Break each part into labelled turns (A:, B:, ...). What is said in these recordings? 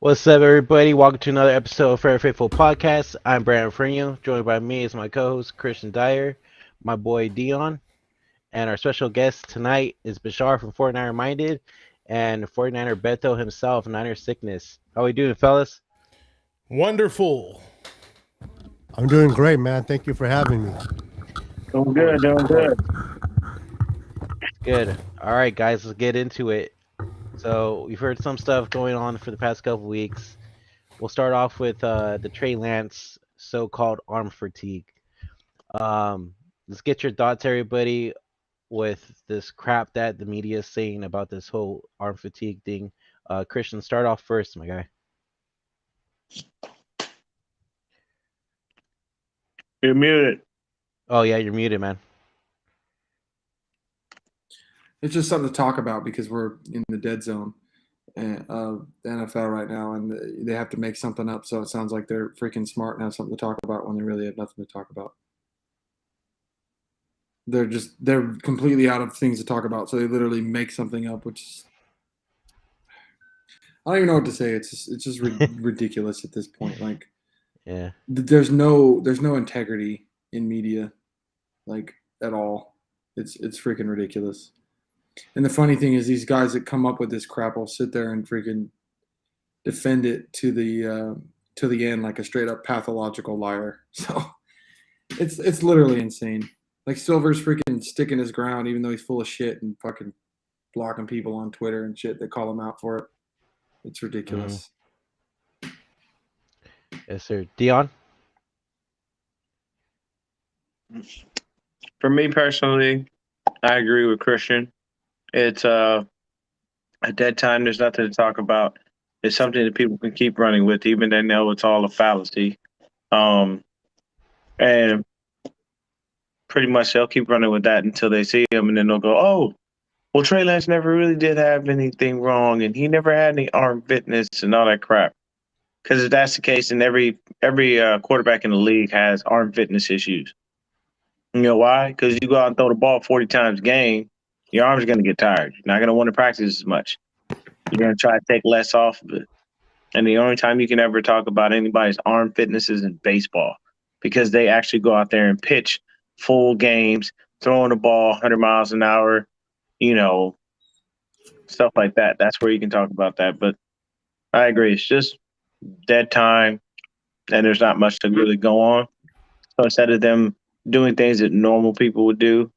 A: What's up, everybody? Welcome to another episode of Fair Faithful Podcast. I'm Brandon Freno. Joined by me is my co-host Christian Dyer, my boy Deon, and our special guest tonight is Bashar from 49er Minded and 49er Beto himself, Niner Sickness. How we doing, fellas?
B: Wonderful.
C: I'm doing great, man. Thank you for having me.
A: Of
D: Doing
A: course,
D: good,
A: of
D: doing
A: course.
D: good.
A: Good. All right, guys, let's get into it. So we've heard some stuff going on for the past couple weeks. We'll start off with the Trey Lance so-called arm fatigue. Let's get your thoughts, everybody, with this crap that the media is saying about this whole arm fatigue thing. Christian, start off first, my guy.
D: You're muted.
A: Oh yeah, you're muted, man.
E: It's just something to talk about because we're in the dead zone of the NFL right now, and they have to make something up. So it sounds like they're freaking smart and have something to talk about when they really have nothing to talk about. They're completely out of things to talk about, so they literally make something up, which is I don't even know what to say. It's just ridiculous at this point. Like,
A: Yeah.
E: there's no integrity in media, like at all. It's freaking ridiculous. And the funny thing is, these guys that come up with this crap will sit there and freaking defend it to the end like a straight up pathological liar. So it's literally insane. Like Silver's freaking sticking his ground, even though he's full of shit and fucking blocking people on Twitter and shit that call him out for it. It's ridiculous.
A: Yes, sir. Dion?
D: For me personally, I agree with Christian. It's a dead time. There's nothing to talk about. It's something that people can keep running with, even they know it's all a fallacy. And pretty much they'll keep running with that until they see him, and then they'll go, "Oh, well, Trey Lance never really did have anything wrong, and he never had any arm fitness and all that crap." Because if that's the case, then every quarterback in the league has arm fitness issues. You know why? Because you go out and throw the ball 40 times a game, your arm's going to get tired. You're not going to want to practice as much. You're going to try to take less off of it. And the only time you can ever talk about anybody's arm fitness is in baseball, because they actually go out there and pitch full games, throwing the ball 100 miles an hour, stuff like that. That's where you can talk about that. But I agree. It's just dead time, and there's not much to really go on. So instead of them doing things that normal people would do,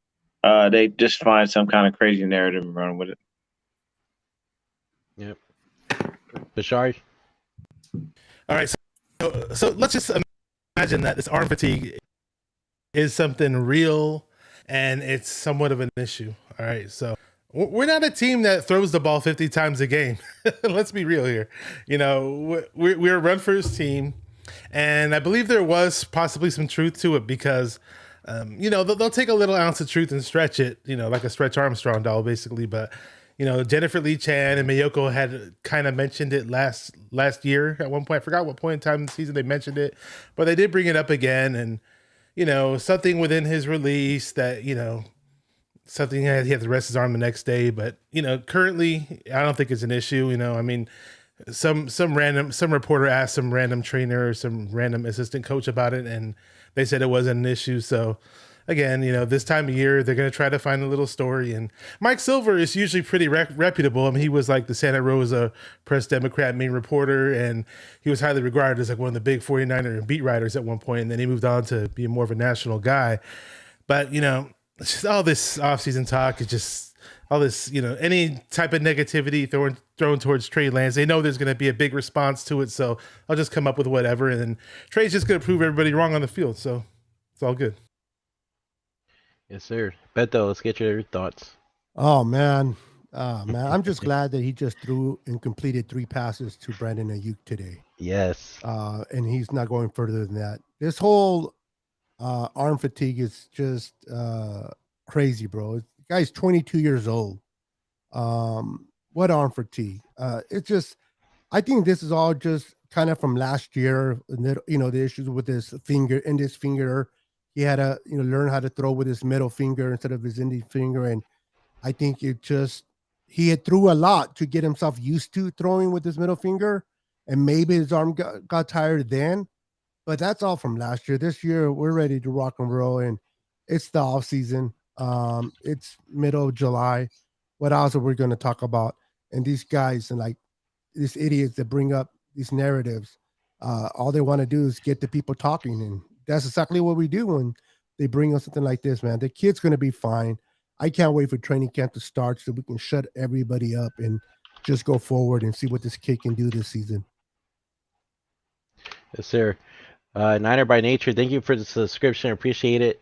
D: they just find some kind of crazy narrative and run with it.
A: Yep. Bashar?
B: All right. So let's just imagine that this arm fatigue is something real and it's somewhat of an issue. All right. So we're not a team that throws the ball 50 times a game. Let's be real here. We're a run first team. And I believe there was possibly some truth to it because, they'll take a little ounce of truth and stretch it, like a Stretch Armstrong doll, basically. But, Jennifer Lee Chan and Mayoko had kind of mentioned it last year at one point. I forgot what point in time in the season they mentioned it, but they did bring it up again. And, something within his release that, something he had to rest his arm the next day. But, currently, I don't think it's an issue. Some reporter asked some random trainer or some random assistant coach about it, and they said it wasn't an issue. So again, this time of year, they're going to try to find a little story. And Mike Silver is usually pretty reputable. I mean, he was like the Santa Rosa Press Democrat main reporter, and he was highly regarded as like one of the big 49er beat writers at one point, and then he moved on to be more of a national guy. But, it's just all this offseason talk is just all this, any type of negativity thrown towards Trey Lance. They know there's going to be a big response to it, so I'll just come up with whatever, and then Trey's just going to prove everybody wrong on the field, so it's all good.
A: Yes, sir. Beto, let's get your thoughts.
C: Oh man, I'm just glad that he just threw and completed 3 passes to Brandon Ayuk today.
A: Yes.
C: And he's not going further than that. This whole arm fatigue is just crazy, bro. The guy's 22 years old. What arm fatigue? It's just, I think this is all just kind of from last year. The issues with his finger and his finger. He had to, learn how to throw with his middle finger instead of his index finger. And I think he had threw a lot to get himself used to throwing with his middle finger. and maybe his arm got tired then. But that's all from last year. This year, we're ready to rock and roll, and it's the off season. It's middle of July. What else are we going to talk about? And these guys and like these idiots that bring up these narratives, all they want to do is get the people talking, and that's exactly what we do when they bring us something like this. Man, the kid's going to be fine. I can't wait for training camp to start so we can shut everybody up and just go forward and see what this kid can do this season.
A: Yes, sir. Niner by nature, thank you for the subscription. Appreciate it.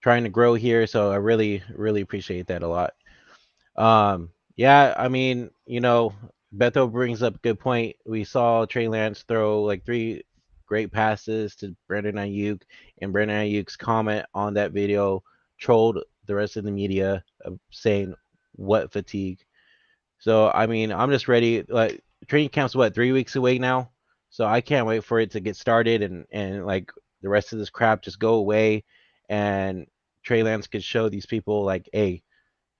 A: Trying to grow here, so I really, really appreciate that a lot. Yeah, I mean, Beto brings up a good point. We saw Trey Lance throw like 3 great passes to Brandon Ayuk, and Brandon Ayuk's comment on that video trolled the rest of the media of saying what fatigue. So I mean, I'm just ready. Like training camp's 3 weeks away now, so I can't wait for it to get started and like the rest of this crap just go away, and Trey Lance could show these people like, hey,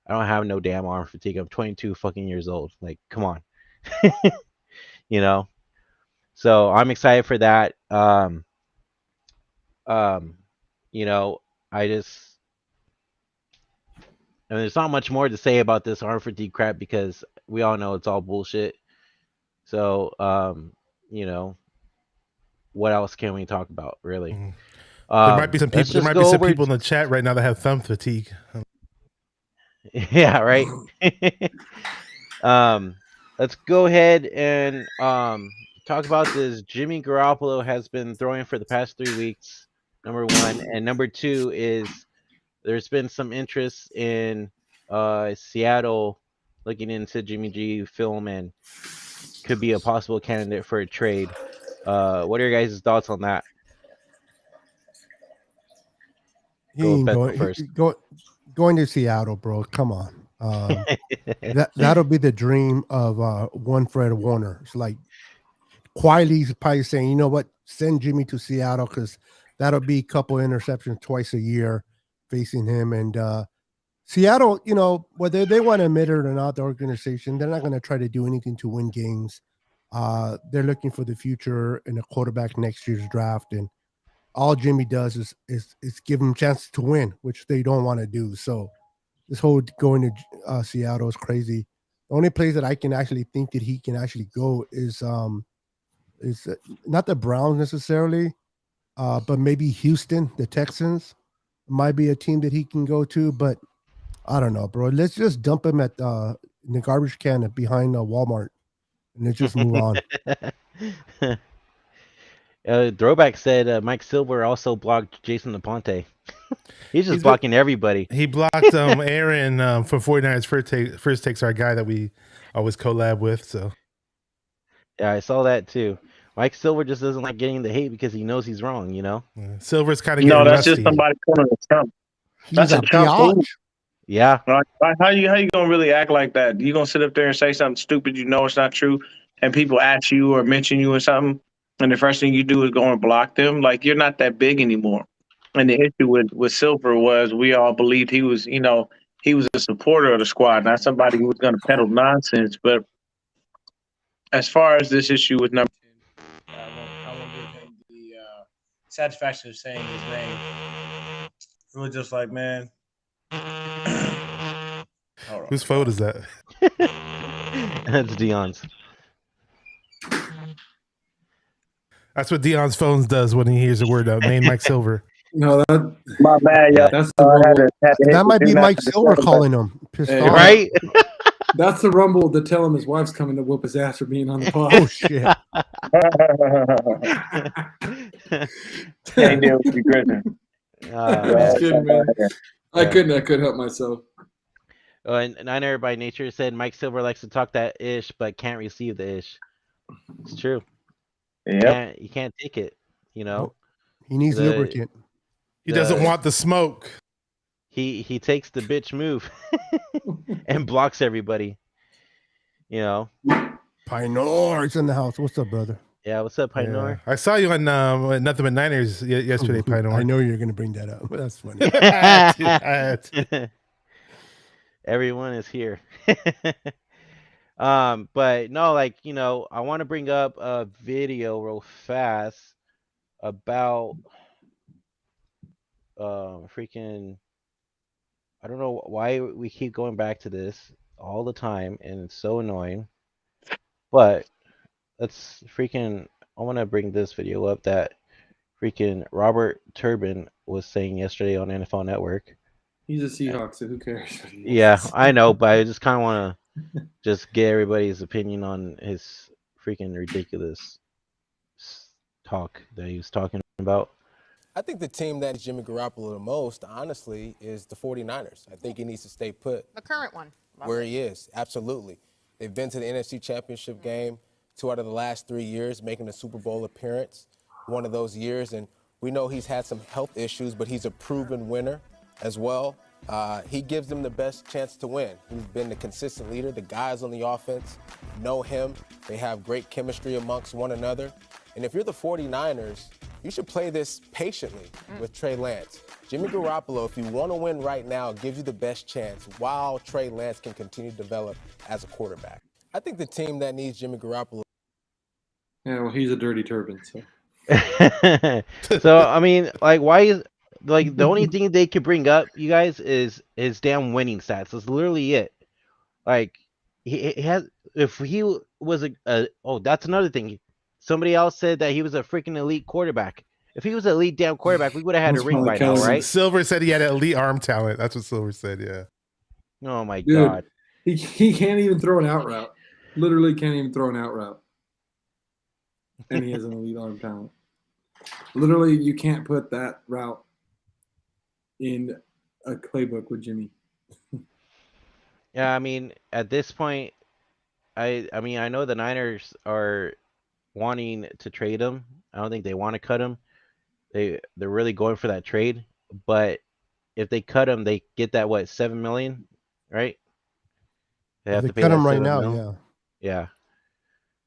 A: I don't have no damn arm fatigue. I'm 22 fucking years old. Like, come on, you know. So I'm excited for that. Um, I just, I mean, there's not much more to say about this arm fatigue crap because we all know it's all bullshit. So, what else can we talk about, really?
B: Mm. There might be some people. There might be some people in the chat right now that have thumb fatigue.
A: Yeah, right. Let's go ahead and talk about this. Jimmy Garoppolo has been throwing for the past 3 weeks. Number one, and number two is there's been some interest in Seattle looking into Jimmy G film and could be a possible candidate for a trade. What are your guys' thoughts on that?
C: He ain't going to Seattle, bro. Come on. That'll be the dream of one Fred Warner. It's like quietly probably saying, you know what, send Jimmy to Seattle because that'll be a couple interceptions twice a year facing him. And Seattle, whether they want to admit it or not, the organization, they're not going to try to do anything to win games. They're looking for the future and a quarterback next year's draft. And all Jimmy does is give him chances to win, which they don't want to do. So this whole going to Seattle is crazy. The only place that I can actually think that he can actually go is not the Browns necessarily, but maybe Houston, the Texans might be a team that he can go to. But I don't know, bro. Let's just dump him at in the garbage can behind Walmart, and let's just move on.
A: Throwback said Mike Silver also blocked Jason Aponte. He's blocking everybody.
B: He blocked Aaron for 49ers first takes, our guy that we always collab with. So
A: yeah, I saw that too. Mike Silver just doesn't like getting the hate because he knows he's wrong.
B: Yeah. Silver's kind of getting
D: that's
B: rusty.
D: just somebody calling a Trump. That's a Trump move.
A: Yeah.
D: How you gonna really act like that? You gonna sit up there and say something stupid you know it's not true, and people ask you or mention you or something, and the first thing you do is go and block them? Like you're not that big anymore. And the issue with Silver was we all believed he was, he was a supporter of the squad, not somebody who was gonna peddle nonsense. But as far as this issue with number 10, I won't give him the satisfaction of saying his name. It was just like, man.
B: Whose phone is that?
A: That's Deon's.
B: That's what Deon's phone does when he hears the word name Mike Silver.
E: No,
D: my bad, yeah.
E: That's the rumble.
C: That might be Mike Silver calling him. Pissed off.
A: Right?
E: That's the rumble to tell him his wife's coming to whoop his ass for being on the pod.
C: Oh shit!
D: Can't deal with you, Christian.
E: Just kidding, man. I couldn't help myself.
A: And Niner by nature said Mike Silver likes to talk that ish, but can't receive the ish. It's true.
D: Yeah,
A: you can't take it.
C: He needs lubricant.
B: He doesn't want the smoke.
A: He takes the bitch move and blocks everybody.
C: Pioneer's in the house. What's up, brother?
A: Yeah, what's up, Pioneer?
B: Yeah. I saw you on Nothing But Niners yesterday, Pioneer.
C: I know you're going to bring that up. That's funny.
A: Everyone is here. But no, like, I want to bring up a video real fast about freaking. I don't know why we keep going back to this all the time, and it's so annoying. But let's freaking. I want to bring this video up that freaking Robert Turbin was saying yesterday on NFL Network.
E: He's a Seahawk, so who cares? What he
A: Yeah,
E: wants.
A: I know, but I just kind of want to just get everybody's opinion on his freaking ridiculous talk that he was talking about.
F: I think the team that is Jimmy Garoppolo the most, honestly, is the 49ers. I think he needs to stay put.
G: The current one.
F: Where he is, absolutely. They've been to the NFC Championship game 2 out of the last 3 years, making a Super Bowl appearance one of those years. And we know he's had some health issues, but he's a proven winner as well. He gives them the best chance to win. He's been the consistent leader. The guys on the offense know him. They have great chemistry amongst one another. And if you're the 49ers, you should play this patiently with Trey Lance. Jimmy Garoppolo, if you want to win right now, gives you the best chance while Trey Lance can continue to develop as a quarterback. I think the team that needs Jimmy Garoppolo.
E: Yeah, well, he's a dirty turban, so.
A: So, I mean, like, why is, like, the only thing they could bring up, you guys, is his damn winning stats. That's literally it. Like, he has, if he was that's another thing. Somebody else said that he was a freaking elite quarterback. If he was an elite damn quarterback, we would have had a ring by now, right?
B: Silver said he had elite arm talent. That's what Silver said, yeah.
A: Oh, my
E: Dude,
A: God.
E: He can't even throw an out route. Literally can't even throw an out route. And he has an elite arm talent. Literally, you can't put that route in a playbook with Jimmy.
A: Yeah, I mean, at this point, I mean, I know the Niners are wanting to trade him. I don't think they want to cut him. They're really going for that trade. But if they cut him, they get that, what, $7 million, right? They have to pay
C: cut
A: that
C: him right
A: $7
C: now.
A: million?
C: Yeah.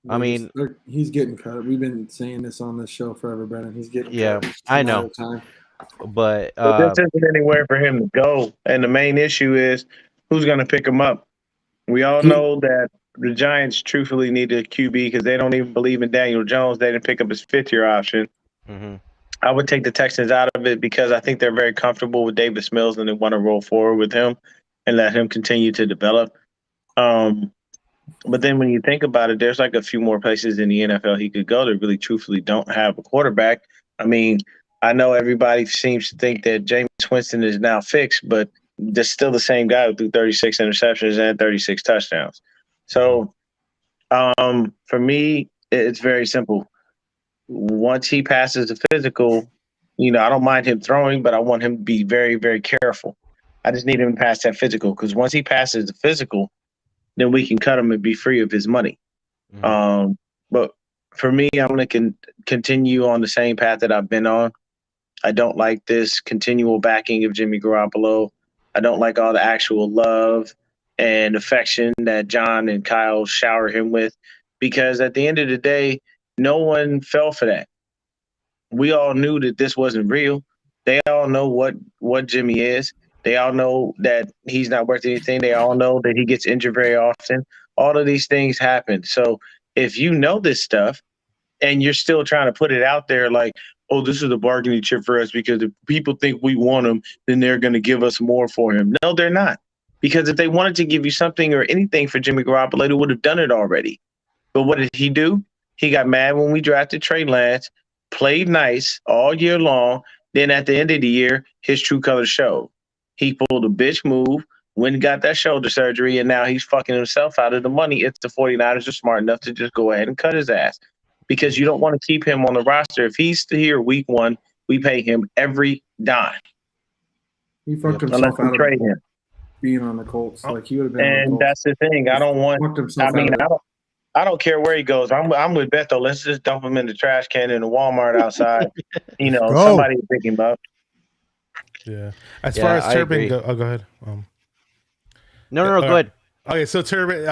A: I mean,
E: he's getting cut. We've been saying this on this show forever, Brennan. He's getting cut.
A: I know. But
D: this isn't anywhere for him to go. And the main issue is who's going to pick him up. We all know that the Giants truthfully need a QB because they don't even believe in Daniel Jones. They didn't pick up his 5th-year option.
A: Mm-hmm.
D: I would take the Texans out of it because I think they're very comfortable with Davis Mills and they want to roll forward with him and let him continue to develop. But then when you think about it, there's like a few more places in the NFL he could go that really truthfully don't have a quarterback. I mean, I know everybody seems to think that Jameis Winston is now fixed, but they're still the same guy who threw 36 interceptions and 36 touchdowns. So for me, it's very simple. Once he passes the physical, I don't mind him throwing, but I want him to be very, very careful. I just need him to pass that physical because once he passes the physical, then we can cut him and be free of his money. Mm-hmm. But for me, I'm going to continue on the same path that I've been on. I don't like this continual backing of Jimmy Garoppolo. I don't like all the actual love and affection that John and Kyle shower him with because at the end of the day, no one fell for that. We all knew that this wasn't real. They all know what Jimmy is. They all know that he's not worth anything. They all know that he gets injured very often. All of these things happen. So if you know this stuff and you're still trying to put it out there like, oh, this is a bargaining chip for us because if people think we want him, then they're going to give us more for him. No, they're not. Because if they wanted to give you something or anything for Jimmy Garoppolo, they would have done it already. But what did he do? He got mad when we drafted Trey Lance, played nice all year long. Then at the end of the year, his true colors showed. He pulled a bitch move, went and got that shoulder surgery, and now he's fucking himself out of the money. If the 49ers are smart enough to just go ahead and cut his ass because you don't want to keep him on the roster. If he's here week 1, we pay him every dime.
E: He fucked himself out
D: of
E: him. Being on the Colts. Like he would have been
D: and
E: on the Colts.
D: That's the thing. I don't want I don't care where he goes. I'm with Beto. Let's just dump him in the trash can in the Walmart outside. Somebody will pick him up.
B: Yeah. As far as Turbin go ahead.
A: No, go ahead.
B: Okay, so Turbin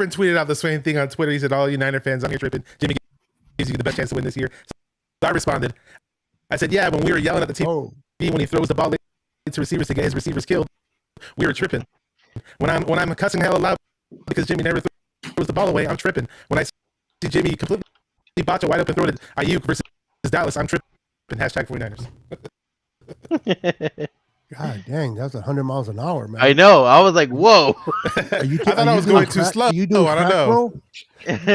B: tweeted out the same thing on Twitter. He said, "All you Niner fans, I'm here tripping. Jimmy gives you the best chance to win this year." So I responded. I said, "Yeah, when we were yelling at the team when he throws the ball to receivers to get his receivers killed, we were tripping. When I'm cussing hell aloud because Jimmy never throws the ball away, I'm tripping. When I see Jimmy completely botch a wide open throw to Ayuk versus Dallas, I'm tripping. Hashtag 49ers.
C: God dang, that's 100 miles an hour, man.
A: I know. I was like, whoa.
C: Are you,
B: I thought I was going too
C: crack?
B: slow.
C: Are you doing
B: I don't
C: crack,
B: know.
C: bro?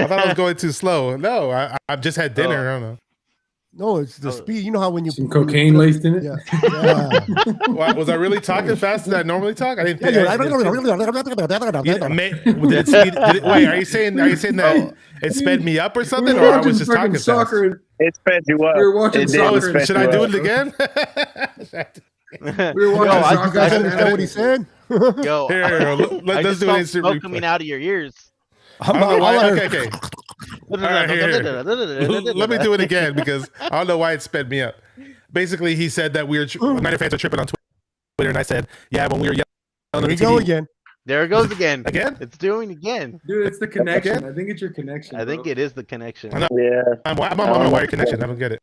B: I thought I was going too slow. No, I've just had dinner. I don't know.
C: No, it's the speed. You know how when you
E: Some cocaine laced in it.
C: Yeah, yeah.
B: Well, was I really talking faster than I normally talk? I didn't think.
C: Yeah,
B: Wait, are you saying that it sped me up or something, or I was just talking
E: soccer.
B: fast?
D: It sped you up.
E: We were watching
D: It did
E: soccer.
D: sped
B: Should
D: you
B: I do
D: up.
B: it again?
E: We were watching
A: Yo,
C: You guys
E: soccer.
C: understand what he said?
A: Yo,
B: Here,
A: I
B: let's
A: just
B: do an
A: felt
B: instant
A: smoke
B: replay.
A: coming out of your ears.
B: I don't know why. Okay.
A: Let
B: Let me do it again because I don't know why it sped me up. Basically, he said that Niner fans are tripping on Twitter, and I said, yeah, when we were yelling on
C: Here
B: the
C: we go
B: TV.
C: again.
A: There it goes again.
B: Again?
A: It's doing again.
E: Dude, it's the connection. I think it's your connection.
A: I think
E: bro.
A: it is the connection.
B: I know.
D: Yeah.
B: I'm on a wired connection. I don't get it.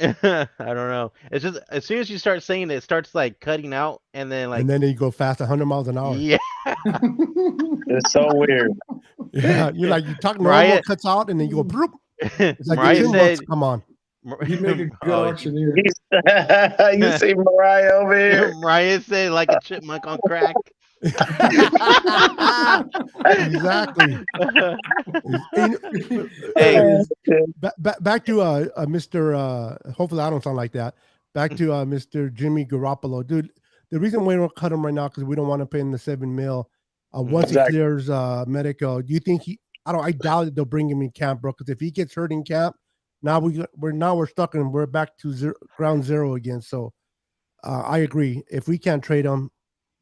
A: I don't know. It's just as soon as you start saying it starts like cutting out, and then like
C: And then you go fast 100 miles an hour.
A: yeah,
D: It's so weird.
C: Yeah, you talk normal,
A: Mariah-
C: cuts out, and then you go. Bloop. It's like
A: Mariah
C: the
A: said.
C: chipmunks, come on.
E: You'd make a good
A: Oh,
E: auctioneer.
D: You see Mariah over here?
A: Mariah said like a chipmunk on crack.
C: Exactly.
A: Hey,
C: Back to Mr. Hopefully I don't sound like that. Back to Mr. Jimmy Garoppolo, dude. The reason we don't cut him right now because we don't want to pay him the $7 million. Once
D: Exactly.
C: he clears medical, do you think I doubt that they'll bring him in camp, bro. Because if he gets hurt in camp, now we're stuck and we're back to ground zero again. So I agree. If we can't trade him,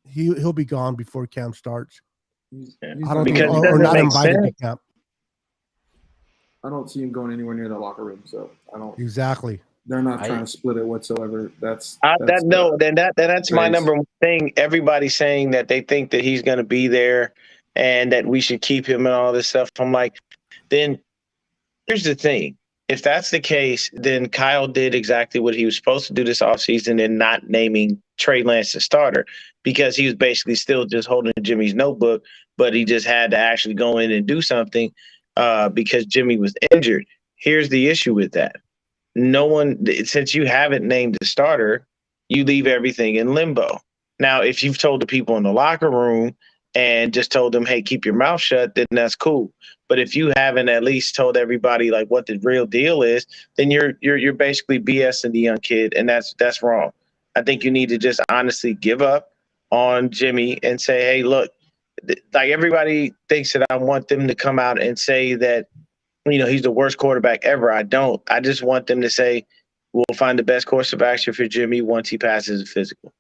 C: he'll be gone before camp starts. I don't think
D: Because it
C: or
D: doesn't
C: not
D: make
C: invited to
D: sense.
C: camp.
E: I don't see him going anywhere near the locker room, so I don't.
C: Exactly.
E: They're not trying to split it whatsoever. That's
D: that's my
E: Trades.
D: number one thing. Everybody's saying that they think that he's going to be there and that we should keep him and all this stuff. I'm like, then here's the thing. If that's the case, then Kyle did exactly what he was supposed to do this offseason in not naming Trey Lance the starter because he was basically still just holding Jimmy's notebook, but he just had to actually go in and do something because Jimmy was injured. Here's the issue with that. No one, since you haven't named the starter, you leave everything in limbo. Now, if you've told the people in the locker room and just told them, hey, keep your mouth shut, then that's cool. But if you haven't at least told everybody like what the real deal is, then you're basically BSing the young kid, and that's wrong. I think you need to just honestly give up on Jimmy and say, hey, look, like everybody thinks that I want them to come out and say that, he's the worst quarterback ever. I don't. I just want them to say, we'll find the best course of action for Jimmy once he passes the physical.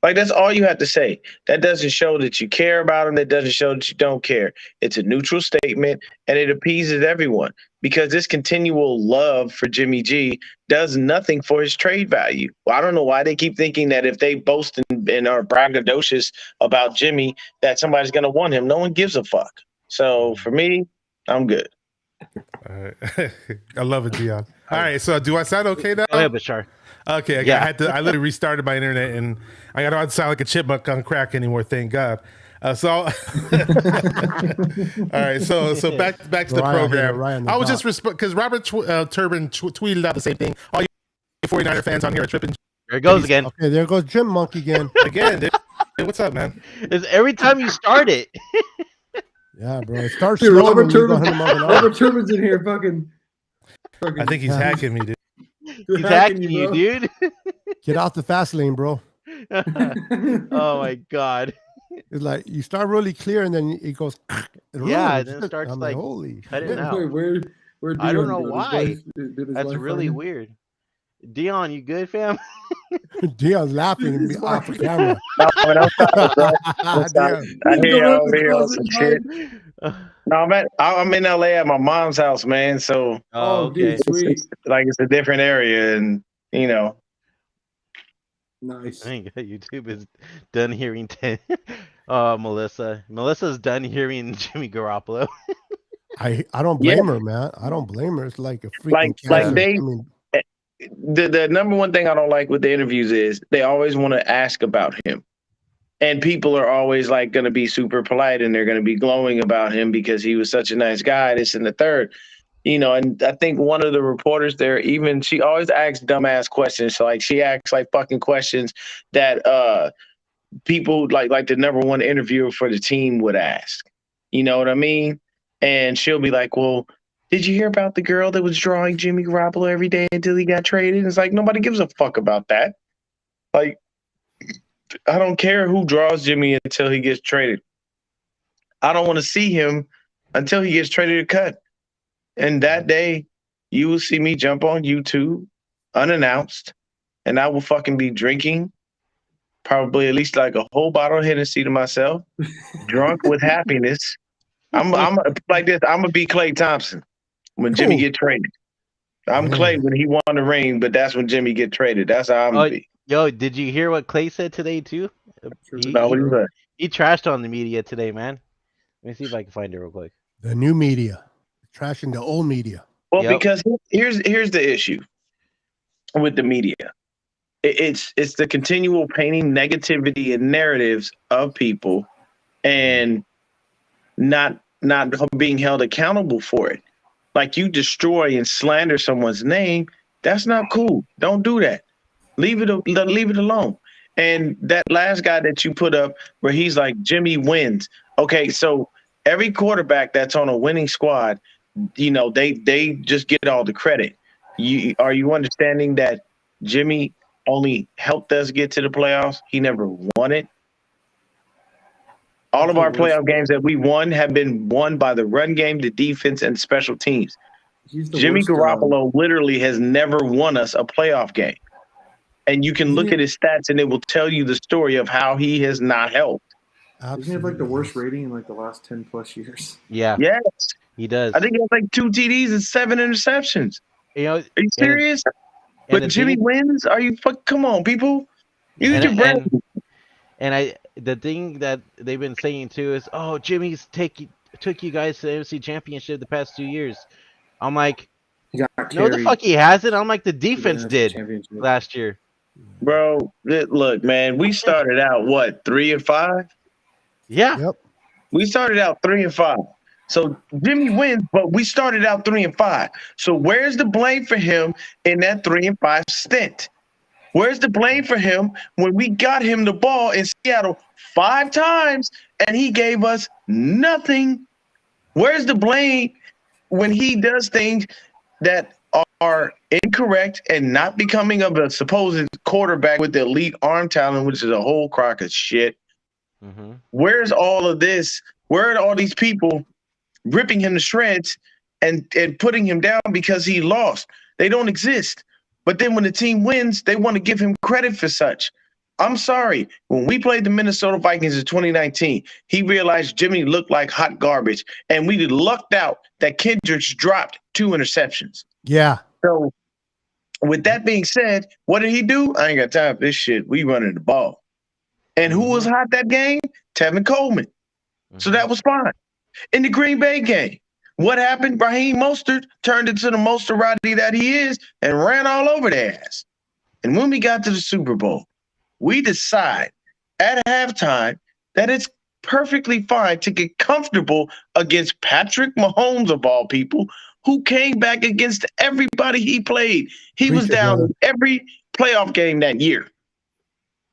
D: Like, that's all you have to say. That doesn't show that you care about him. That doesn't show that you don't care. It's a neutral statement, and it appeases everyone because this continual love for Jimmy G does nothing for his trade value. Well, I don't know why they keep thinking that if they boast and are braggadocious about Jimmy, that somebody's going to want him. No one gives a fuck. So for me, I'm good.
B: All right. I love it, Deon. All right, so do I sound okay now?
A: Go ahead, Bashar.
B: Okay,
A: Yeah.
B: I literally restarted my internet, and I don't sound like a chipmunk on crack anymore. Thank God. All right, so back to the program. I was just because Robert Turbin tweeted out the same thing. All you 49er fans on here are tripping.
A: There it goes again.
C: Okay, there goes Jim Monk again.
B: Again, dude. Hey, what's up, man?
A: It's every time you start it.
C: Yeah, bro. It starts
E: Dude,
C: slow
E: Robert
C: and you go
E: Turbin.
C: 100 miles an hour.
E: Robert Turbin's in here fucking
B: I think he's hacking me, dude.
A: He's hacking you,
E: bro.
A: dude.
C: Get off the fast lane, bro.
A: Oh my god.
C: It's like you start really clear and then it goes.
A: Yeah, and then it starts
C: I'm
A: like
C: holy.
A: cutting
C: shit.
A: out.
E: Where
A: I don't
E: Deon
A: know
E: go? His
A: why.
E: wife- did his
A: That's
E: wife
A: really
E: find him?
A: weird. Deon, you good, fam?
C: Dion's laughing and be
E: His
C: off
E: wife-
C: the camera.
E: Dion.
D: I
E: Didn't
D: hear
E: go
D: you
E: run
D: over
E: the
D: here on
E: closet
D: some
E: and
D: shit.
E: hide?
D: No, I'm in LA at my mom's house, man. So
A: Oh, okay.
E: dude, sweet.
D: it's a different area, and
E: Nice.
A: I think YouTube is done hearing Melissa. Melissa's done hearing Jimmy Garoppolo.
C: I don't blame her, man. I don't blame her. It's like a freaking
D: Like
C: cancer.
D: they-
C: I mean,
D: the number one thing I don't like with the interviews is they always want to ask about him. And people are always like going to be super polite and they're going to be glowing about him because he was such a nice guy, this and the third. And I think one of the reporters there, even she always asks dumbass questions. So like she asks like fucking questions that people like the number one interviewer for the team would ask. You know what I mean? And she'll be like, well, did you hear about the girl that was drawing Jimmy Garoppolo every day until he got traded? And it's like, nobody gives a fuck about that. Like, I don't care who draws Jimmy until he gets traded. I don't want to see him until he gets traded or cut. And that day, you will see me jump on YouTube unannounced, and I will fucking be drinking probably at least like a whole bottle of Hennessy to myself, drunk with happiness. I'm like this. I'm gonna be Klay Thompson when Jimmy get traded. I'm Klay when he won the ring, but that's when Jimmy get traded. That's how I'm gonna be.
A: Yo, did you hear what Clay said today too? He trashed on the media today, man. Let me see if I can find it real quick.
C: The new media, trashing the old media.
D: Well, because here's the issue with the media. It's the continual painting negativity and narratives of people, and not being held accountable for it. Like, you destroy and slander someone's name, that's not cool. Don't do that. Leave it alone. And that last guy that you put up where he's like, Jimmy wins. Okay, so every quarterback that's on a winning squad, they just get all the credit. Are you understanding that Jimmy only helped us get to the playoffs? He never won it. All of our playoff games that we won have been won by the run game, the defense, and special teams. Jimmy Garoppolo literally has never won us a playoff game. And you can look at his stats and it will tell you the story of how he has not helped.
E: Doesn't he have like the worst rating in like the last 10 plus years?
A: Yeah.
D: Yes.
A: He does.
D: I think he has like 2 TDs and 7 interceptions.
A: Are
D: you serious? But Jimmy wins? Are you come on, people? Use your brain.
A: And the thing that they've been saying too is, oh, Jimmy's took you guys to the NFC Championship the past 2 years. I'm like, no, the fuck he hasn't. I'm like, the defense did last year.
D: Bro, look, man, we started out 3-5?
A: Yeah.
C: Yep.
D: We started out 3-5. So Jimmy wins, but we started out 3-5. So where's the blame for him in that 3-5 stint? Where's the blame for him when we got him the ball in Seattle 5 times and he gave us nothing? Where's the blame when he does things that are incorrect and not becoming of a supposed quarterback with the elite arm talent, which is a whole crock of shit?
A: Mm-hmm.
D: Where's all of this? Where are all these people ripping him to shreds and putting him down because he lost? They don't exist. But then when the team wins, they want to give him credit for such. I'm sorry. When we played the Minnesota Vikings in 2019, he realized Jimmy looked like hot garbage, and we lucked out that Kendricks dropped 2 interceptions.
C: Yeah.
D: So with that being said, what did he do? I ain't got time for this shit. We running the ball. And who was hot that game? Tevin Coleman. So that was fine. In the Green Bay game, what happened? Raheem Mostert turned into the Mosterati that he is and ran all over their ass. And when we got to the Super Bowl, we decide at halftime that it's perfectly fine to get comfortable against Patrick Mahomes, of all people, who came back against everybody he played. He was down in every playoff game that year.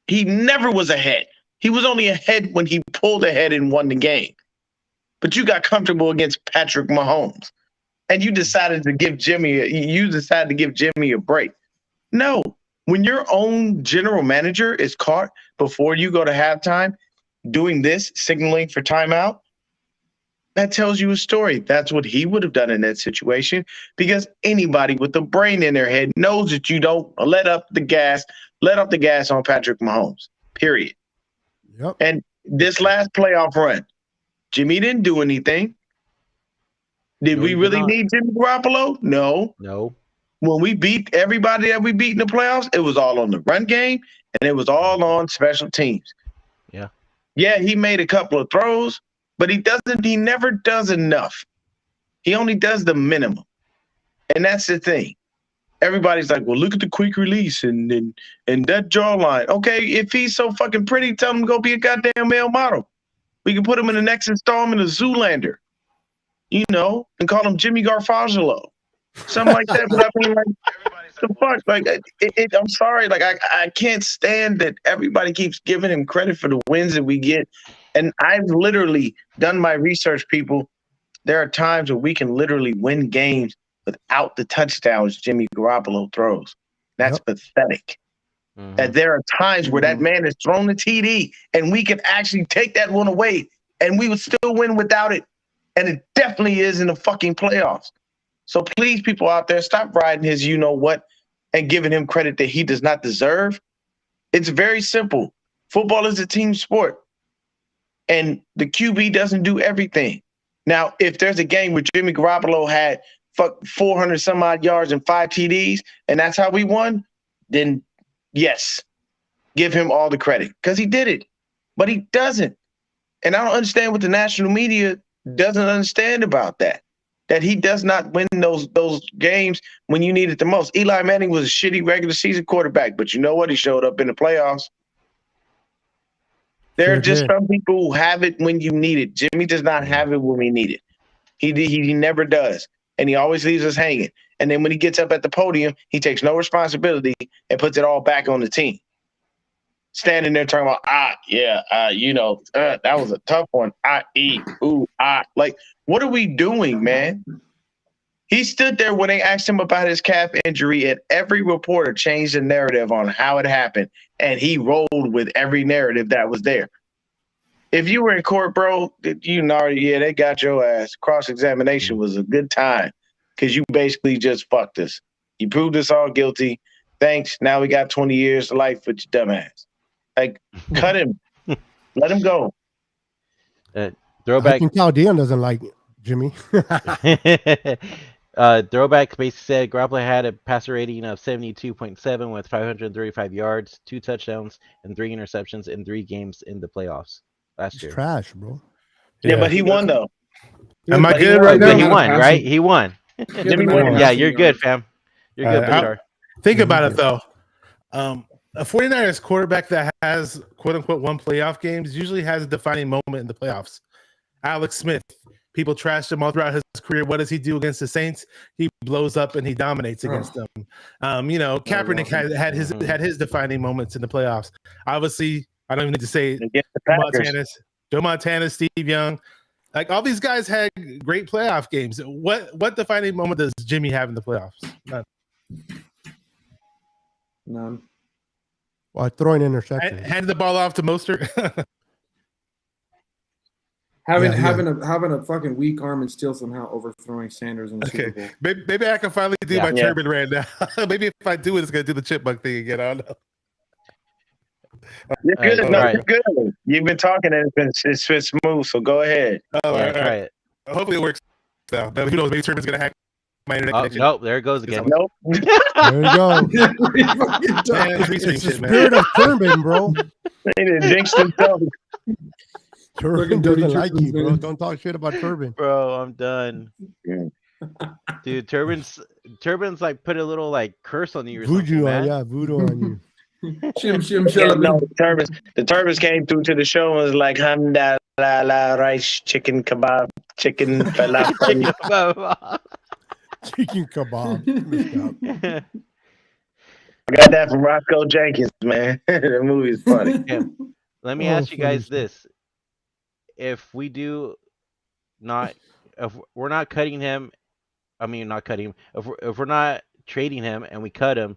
D: He never was ahead. He was only ahead when he pulled ahead and won the game. But you got comfortable against Patrick Mahomes, and you decided to give Jimmy a break. No, when your own general manager is caught before you go to halftime doing this, signaling for timeout, that tells you a story. That's what he would have done in that situation, because anybody with a brain in their head knows that you don't let off the gas on Patrick Mahomes, period.
C: Yep.
D: And this last playoff run, Jimmy didn't do anything. Did we really need Jimmy Garoppolo? No. When we beat everybody that we beat in the playoffs, it was all on the run game, and it was all on special teams.
A: Yeah.
D: Yeah, he made a couple of throws, but he never does enough. He only does the minimum. And that's the thing. everybody's like, well, look at the quick release and that jawline. Okay, if he's so fucking pretty, tell him to go be a goddamn male model. We can put him in the next installment of Zoolander, and call him Jimmy Garofalo, something like that. But I mean, like, the fuck, like, I'm sorry, like, I can't stand that everybody keeps giving him credit for the wins that we get. And I've literally done my research, people. There are times where we can literally win games without the touchdowns Jimmy Garoppolo throws. That's pathetic.
A: Mm-hmm.
D: And there are times where that man has thrown the TD and we can actually take that one away and we would still win without it. And it definitely is in the fucking playoffs. So please, people out there, stop riding his you-know-what and giving him credit that he does not deserve. It's very simple. Football is a team sport. And the QB doesn't do everything. Now, if there's a game where Jimmy Garoppolo had 400 some odd yards and 5 TDs, and that's how we won, then yes, give him all the credit because he did it. But he doesn't. And I don't understand what the national media doesn't understand about that he does not win those games when you need it the most. Eli Manning was a shitty regular season quarterback, but you know what? He showed up in the playoffs. There are just some people who have it when you need it. Jimmy does not have it when we need it. He never does. And he always leaves us hanging. And then when he gets up at the podium, he takes no responsibility and puts it all back on the team. Standing there talking about, that was a tough one. Like, what are we doing, man? He stood there when they asked him about his calf injury, and every reporter changed the narrative on how it happened, and he rolled with every narrative that was there. If you were in court, bro, they got your ass. Cross-examination was a good time because you basically just fucked us. You proved us all guilty. Thanks. Now we got 20 years to life with your dumbass. Like, cut him. Let him go.
A: Throwback.
C: I can tell Deon doesn't like Jimmy.
A: Throwback basically said Garoppolo had a passer rating of 72.7 with 535 yards, 2 touchdowns, and 3 interceptions in 3 games in the playoffs last year.
C: Trash, bro.
D: Yeah, but he won, though.
B: Am I good right now?
A: He won, right? He won.
D: Jimmy won.
A: Yeah, you're good, fam. You're good, Bashar.
B: Think about it, though. A 49ers quarterback that has, quote-unquote, won playoff games usually has a defining moment in the playoffs. Alex Smith. People trashed him all throughout his career. What does he do against the Saints? He blows up and he dominates against them. Kaepernick had his defining moments in the playoffs. Obviously, I don't even need to say Joe Montana, Steve Young. Like, all these guys had great playoff games. What defining moment does Jimmy have in the playoffs?
E: None.
C: Well, throwing interceptions.
B: Hand the ball off to Mostert.
E: Having a fucking weak arm and still somehow overthrowing Sanders in the Super Bowl.
B: Maybe I can finally do my turban rant now. Maybe if I do it, it's gonna do the chipmunk thing again. I don't know.
D: You're good. You're good. You've been talking and it's been smooth. So go ahead.
B: All right.
A: Try it.
B: Hopefully it works. Now, who knows? Maybe Turban's gonna hack my internet connection.
A: Nope, there it goes again.
D: Nope.
C: There you go.
B: Man,
C: It's the spirit of Turban, bro.
D: He done jinxed himself.
C: Turban doesn't like you, bro. Don't talk shit about Turban.
A: Bro, I'm done. Dude, Turban's like put a little like curse on you or
C: Voodoo
A: something,
C: on,
A: man.
C: voodoo on you.
D: The Turbans came through to the show and was like, hamda la la rice, chicken kebab, chicken falafel.
C: Chicken kebab.
D: I got that from Roscoe Jenkins, man. The movie's funny.
A: Yeah. Let me ask you guys this. If we do not, if we're not cutting him, if we're not trading him and we cut him,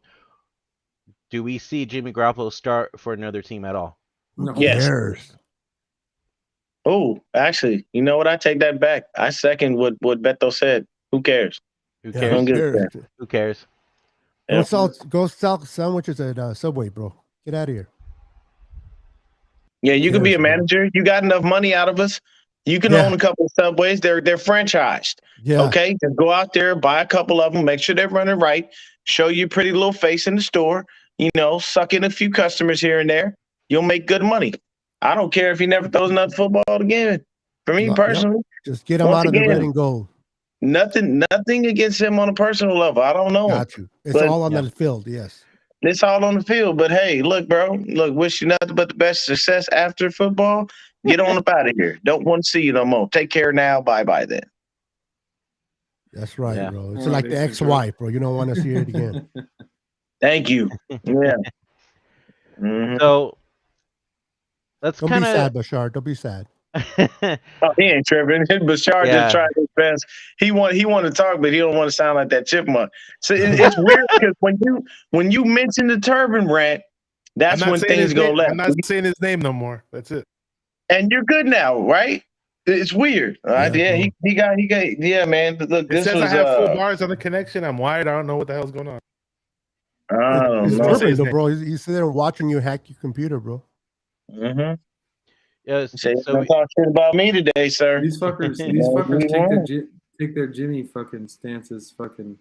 A: do we see Jimmy Garoppolo start for another team at all?
E: No.
D: Yes.
C: Cares?
D: Oh, actually, you know what? I take that back. I second what Beto said. Who cares?
A: Who
C: Yeah,
A: cares?
D: Don't give a damn.
A: Who cares?
D: Yeah.
C: Go sell sandwiches at Subway, bro. Get out of here.
D: Yeah, you can be a
C: Cares, man.
D: manager. You got enough money out of us. You can
C: Yeah.
D: own a couple of Subways. They're franchised.
C: Yeah.
D: Okay, just go out there, buy a couple of them, make sure they're running right, show your pretty little face in the store. Suck in a few customers here and there. You'll make good money. I don't care if he never throws another football again. For me
C: No,
D: personally,
C: Just get them
D: Once
C: out of the
D: again.
C: red and gold.
D: Nothing against him on a personal level. I don't know him.
C: Got you. It's
D: But
C: all on the field. Yes.
D: it's all on the field. But hey, look, bro. Look, wish you nothing but the best success after football. Get on up out of here. Don't want to see you no more. Take care now. Bye then.
C: That's right,
A: Yeah.
C: bro. It's
E: All
C: like
E: right,
C: the ex-wife, bro. You don't want to see it again.
D: Thank you. Yeah. Mhm.
A: So let's
C: Don't
A: kind
C: be sad,
A: of.
C: Bashar. Don't be sad.
D: Oh, he ain't tripping. Bashar
A: Yeah.
D: just tried his best. He want to talk, but he don't want to sound like that chipmunk. So it's weird because when you mention the turban rant, that's when things go left.
B: I'm not saying his name no more. That's it.
D: And you're good now, right? It's weird. All right?
C: Yeah,
D: Yeah, he got yeah, man. Look,
B: It
D: this
B: says
D: was
B: I have full bars on the connection. I'm wired. I don't know what the hell's going on.
D: I don't
C: It's
B: know.
D: know.
C: turban, though, bro. He's sitting there watching you hack your computer, bro.
D: Mm-hmm.
A: Yes.
D: Say
A: So
D: don't talk shit about me today, sir.
E: These fuckers take their Jimmy fucking stances fucking.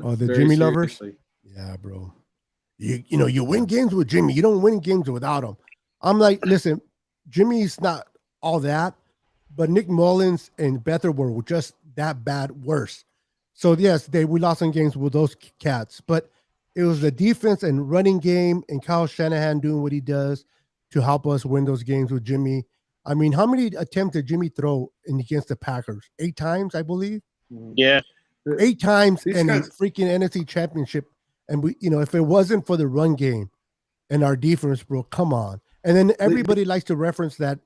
C: Oh, the
E: very
C: Jimmy lovers?
E: seriously.
C: Yeah, bro. You win games with Jimmy. You don't win games without him. I'm like, listen, Jimmy's not all that, but Nick Mullins and Beto were just that bad worse. So yes, we lost some games with those cats, but it was the defense and running game and Kyle Shanahan doing what he does to help us win those games with Jimmy. I mean, how many attempts did Jimmy throw against the Packers? 8 times, I believe.
D: Yeah.
C: 8 times
E: These
C: in
E: guys-
C: the freaking NFC Championship. And we, if it wasn't for the run game and our defense, bro, come on. And then everybody likes to reference that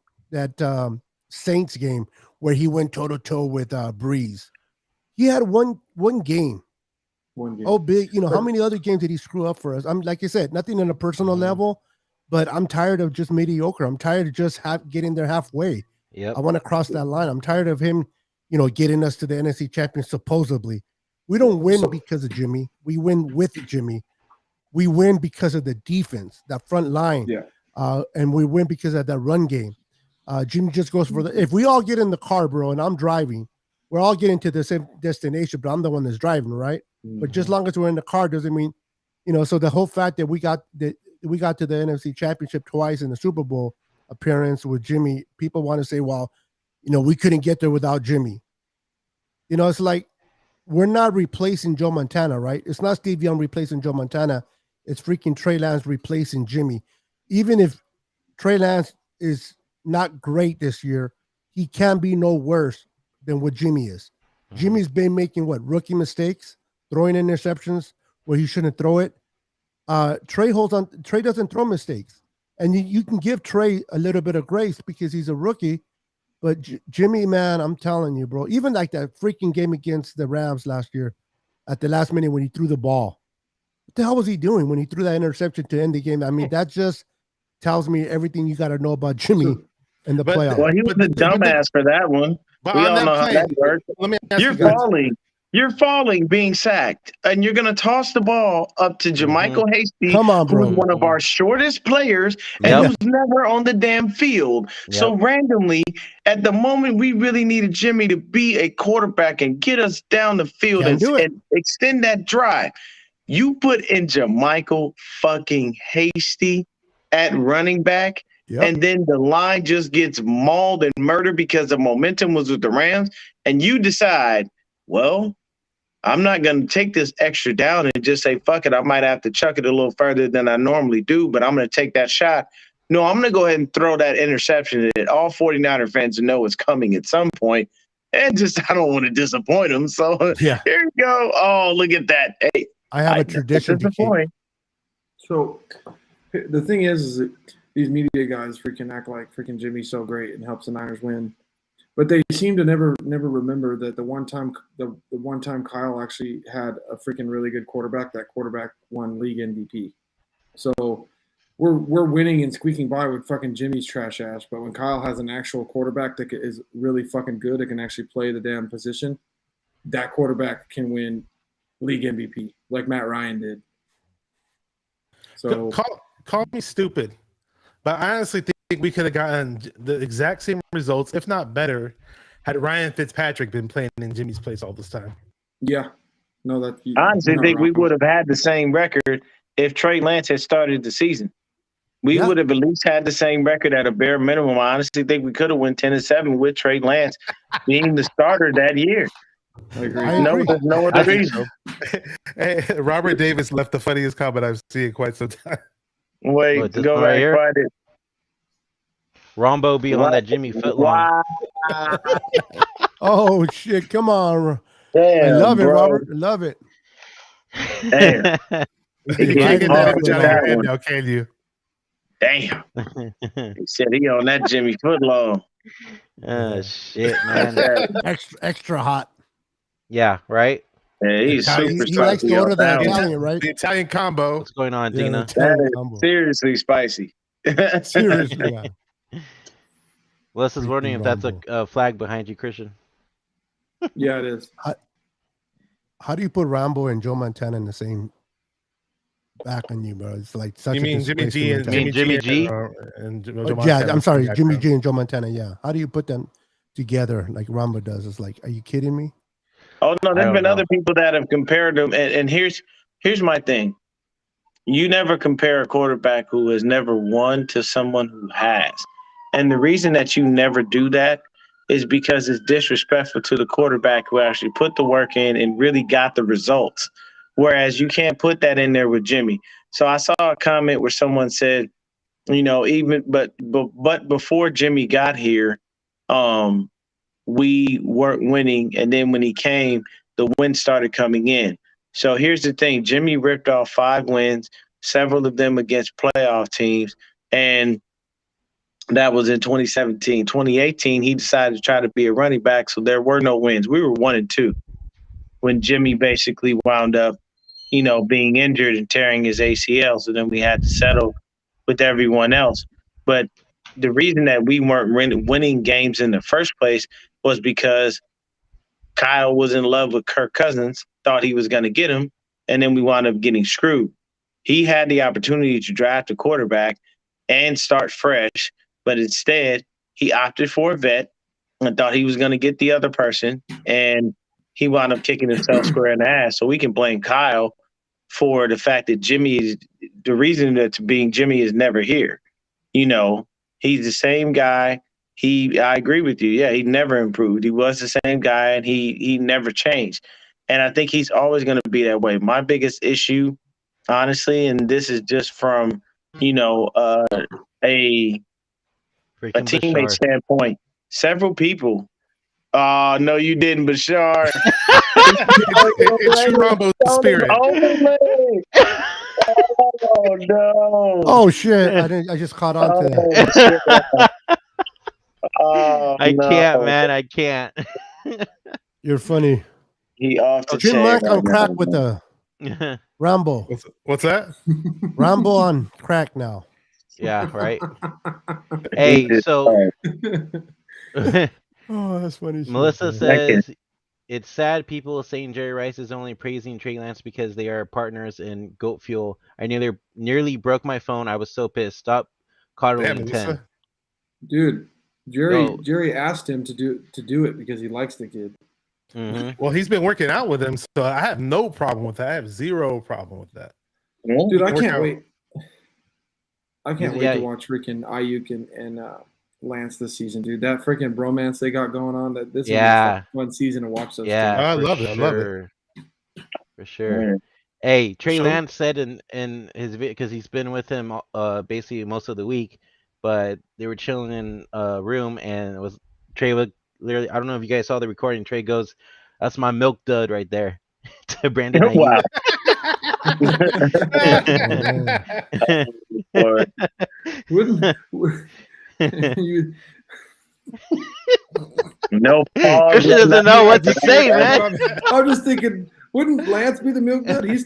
C: Saints game where he went toe to toe with Breeze. He had one game.
E: One game.
C: Oh, big. How many other games did he screw up for us? I'm like you said, nothing on a personal level, but I'm tired of just mediocre. I'm tired of just getting there halfway.
A: Yep.
C: I want to cross that line. I'm tired of him, getting us to the NFC champion supposedly. We don't win because of Jimmy. We win with Jimmy. We win because of the defense, that front line.
E: Yeah.
C: And we win because of that run game. Jimmy just goes for if we all get in the car, bro, and I'm driving, we're all getting to the same destination, but I'm the one that's driving, right? But just long as we're in the car doesn't mean, so the whole fact that we got to the NFC Championship twice in the Super Bowl appearance with Jimmy, people want to say, well, we couldn't get there without Jimmy. It's like we're not replacing Joe Montana, right? It's not Steve Young replacing Joe Montana. It's freaking Trey Lance replacing Jimmy. Even if Trey Lance is not great this year, he can be no worse than what Jimmy is. Jimmy's been making rookie mistakes, throwing interceptions where he shouldn't throw it. Trey doesn't throw mistakes. And you can give Trey a little bit of grace because he's a rookie. But Jimmy, man, I'm telling you, bro, even like that freaking game against the Rams last year at the last minute when he threw the ball. What the hell was he doing when he threw that interception to end the game? I mean, that just tells me everything you got to know about Jimmy in the playoffs.
D: Well, he was a dumbass for that one.
B: But
D: We
B: on
D: all
B: that
D: know how
B: play,
D: that works.
B: let me ask
D: You're
B: you guys.
D: falling. You're falling, being sacked, and you're going to toss the ball up to Jermichael Hasty,
C: Come on, bro.
D: who's one of our shortest players and
A: Yep.
D: who's never on the damn field. So randomly, at the moment we really needed Jimmy to be a quarterback and get us down the field
C: Can't do it.
D: and extend that drive, you put in Jermichael fucking Hasty at running back.
C: Yep.
D: And then the line just gets mauled and murdered because the momentum was with the Rams. And you decide, well, I'm not going to take this extra down and just say, fuck it, I might have to chuck it a little further than I normally do, but I'm going to take that shot. No, I'm going to go ahead and throw that interception that all 49er fans know is coming at some point. And just, I don't want to disappoint them. So
C: Yeah.
D: here you go. Oh, look at that. Hey,
C: I have a tradition to keep.
E: So the thing is that these media guys freaking act like freaking Jimmy's so great and helps the Niners win, but they seem to never remember that the one time Kyle actually had a freaking really good quarterback. That quarterback won league MVP. So we're winning and squeaking by with fucking Jimmy's trash ass. But when Kyle has an actual quarterback that is really fucking good, that can actually play the damn position, that quarterback can win league MVP like Matt Ryan did. So
B: Call me stupid, but I honestly think we could have gotten the exact same results, if not better, had Ryan Fitzpatrick been playing in Jimmy's place all this time.
E: yeah, no, that
D: I honestly
E: you're not
D: think we
E: wrong.
D: would have had the same record if Trey Lance had started the season. We
C: Yeah.
D: would have at least had the same record at a bare minimum. I honestly think we could have won 10-7 with Trey Lance being the starter that year.
E: I agree.
C: I
D: No,
C: agree.
D: there's no
A: I
D: other
A: think
D: reason.
A: so.
B: Hey, Robert Davis left the funniest comment I've seen in quite some time.
D: Wait,
A: What, this
D: go
A: one
D: back
A: right here?
D: find it.
A: Rombo be on
D: What?
A: that Jimmy footlong.
D: Wow.
C: Oh shit! Come on. I
D: Damn,
C: love it,
D: bro.
C: Robert. Love it.
D: Damn.
B: You
D: It
B: can't
D: hit
B: get that
D: hard
B: image
D: with
B: out of your
D: that
B: head
D: one.
B: now, can you?
D: Damn. He said he on that Jimmy footlong.
A: Shit, man.
C: Extra hot.
A: Yeah, right.
D: Yeah, he's
B: Italian-
D: super
C: He likes to
D: spicy
C: order
D: on
C: the
D: that one.
C: Italian, right?
B: The Italian combo.
A: What's going on,
C: Yeah, the
A: Dina?
D: That
C: Italian
D: is
C: combo.
D: seriously spicy.
C: Seriously, yeah.
A: Melissa's wondering if that's
C: Rombo.
A: a flag behind you, Christian.
E: Yeah, it is.
C: How do you put Rambo and Joe Montana in the same back on you, bro? It's like such
B: You
C: a
B: mean Jimmy
C: disgrace to
B: G and
C: mentality.
A: Jimmy G?
B: and Joe
C: Yeah,
B: Montana.
C: I'm sorry,
B: Yeah,
C: Jimmy
B: bro.
C: G and Joe Montana. Yeah, how do you put them together like Rambo does? It's like, are you kidding me?
D: Oh no,
A: I
D: there's
A: don't
D: been
A: know.
D: other people that have compared them, and here's my thing. You never compare a quarterback who has never won to someone who has. And the reason that you never do that is because it's disrespectful to the quarterback who actually put the work in and really got the results. Whereas you can't put that in there with Jimmy. So I saw a comment where someone said, even but before Jimmy got here, we weren't winning, and then when he came, the wins started coming in. So here's the thing: Jimmy ripped off 5 wins, several of them against playoff teams, and that was in 2017. 2018, he decided to try to be a running back, so there were no wins. We were 1-2 when Jimmy basically wound up, being injured and tearing his ACL. So then we had to settle with everyone else. But the reason that we weren't winning games in the first place was because Kyle was in love with Kirk Cousins, thought he was going to get him, and then we wound up getting screwed. He had the opportunity to draft a quarterback and start fresh, but instead he opted for a vet and thought he was going to get the other person, and he wound up kicking himself square in the ass. So we can blame Kyle for the fact that the reason that being Jimmy is never here. He's the same guy. I agree with you. Yeah, he never improved. He was the same guy, and he never changed. And I think he's always going to be that way. My biggest issue, honestly, and this is just from a
A: Freaking
D: teammate
A: Bashar.
D: standpoint. Several people. No, you didn't, Bashar.
B: It's true Rambo spirit.
D: Oh no!
C: Oh shit! I just caught on to that.
D: Oh, shit. Oh,
A: I
D: no.
A: can't, man. I can't.
C: You're funny.
D: He off the
C: Jim
D: chain
C: Mack
D: right
C: on crack
D: now,
C: with
D: man.
C: the Rambo.
B: What's that?
C: Rambo on crack now.
A: Yeah, right.
D: He
A: Hey,
D: just-
A: so
C: Oh, that's funny. shit,
A: Melissa
C: man.
A: says it's sad people saying Jerry Rice is only praising Trey Lance because they are partners in goat fuel. I nearly broke my phone. I was so pissed. Stop coddling
B: Damn,
A: 10.
B: Melissa.
E: Dude,
A: Yo.
E: Jerry asked him to do it because he likes the kid.
A: Mm-hmm.
B: Well, he's been working out with him, so I have no problem with that. I have zero problem with that.
E: Dude, I
B: Work
E: can't
B: out.
E: wait. I can't wait
A: Yeah.
E: to watch freaking Ayuk and Lance this season, dude. That freaking bromance they got going on. That this is
A: Yeah.
E: a fun season to watch those.
A: Yeah,
B: I
A: for
B: love it. I love it.
A: sure. For sure.
D: Man.
A: Hey, Trey
B: So-
A: Lance said in his video, because he's been with him basically most of the week, but they were chilling in a room and it was Trey would literally, I don't know if you guys saw the recording. Trey goes, "That's my milk dud right there," to Brandon Ayuk.
D: Wow.
C: Oh,
E: Wouldn't you?
D: No pause.
A: Christian doesn't know what to say, man.
E: I'm just thinking, wouldn't Lance be the milk dud? He's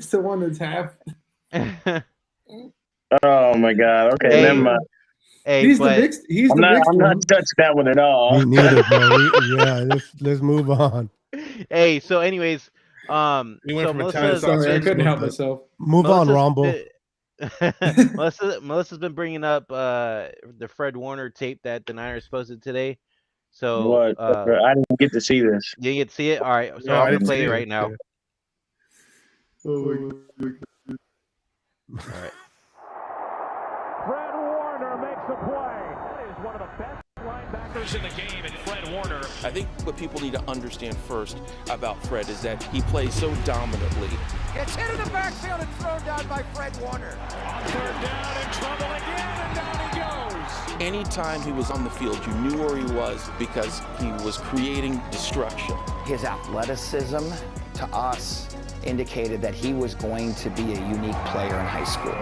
E: the one that's half.
D: Oh my God. Okay,
A: Hey,
D: never mind.
A: Hey,
E: He's
A: but
E: the mixed. He's
D: I'm
E: the
D: not.
E: mixed
D: I'm
E: one.
D: not touching that one at all.
C: Me neither, bro. Yeah, let's move on.
A: hey, so anyways,
B: We went
A: so
B: from Italian
A: Melissa's
B: sausage
E: Sorry, I
B: to
E: couldn't
B: milk
E: help
B: dud.
E: myself.
C: Move on, Rambo.
A: Melissa's been bringing up the Fred Warner tape that the Niners posted today. So
D: What? I didn't get to see this.
A: you get to see it. All right, so
B: No, I
A: I'm gonna
B: didn't
A: play
B: see
A: it
B: it.
A: right now.
E: Oh,
A: All right.
G: in the game, and Fred Warner.
H: I think what people need to understand first about Fred is that he plays so dominantly.
I: Gets hit in the backfield and thrown down by Fred Warner.
G: On third down, in trouble again, and down he goes.
H: Anytime he was on the field, you knew where he was because he was creating destruction.
I: His athleticism, to us, indicated that he was going to be a unique player in high school.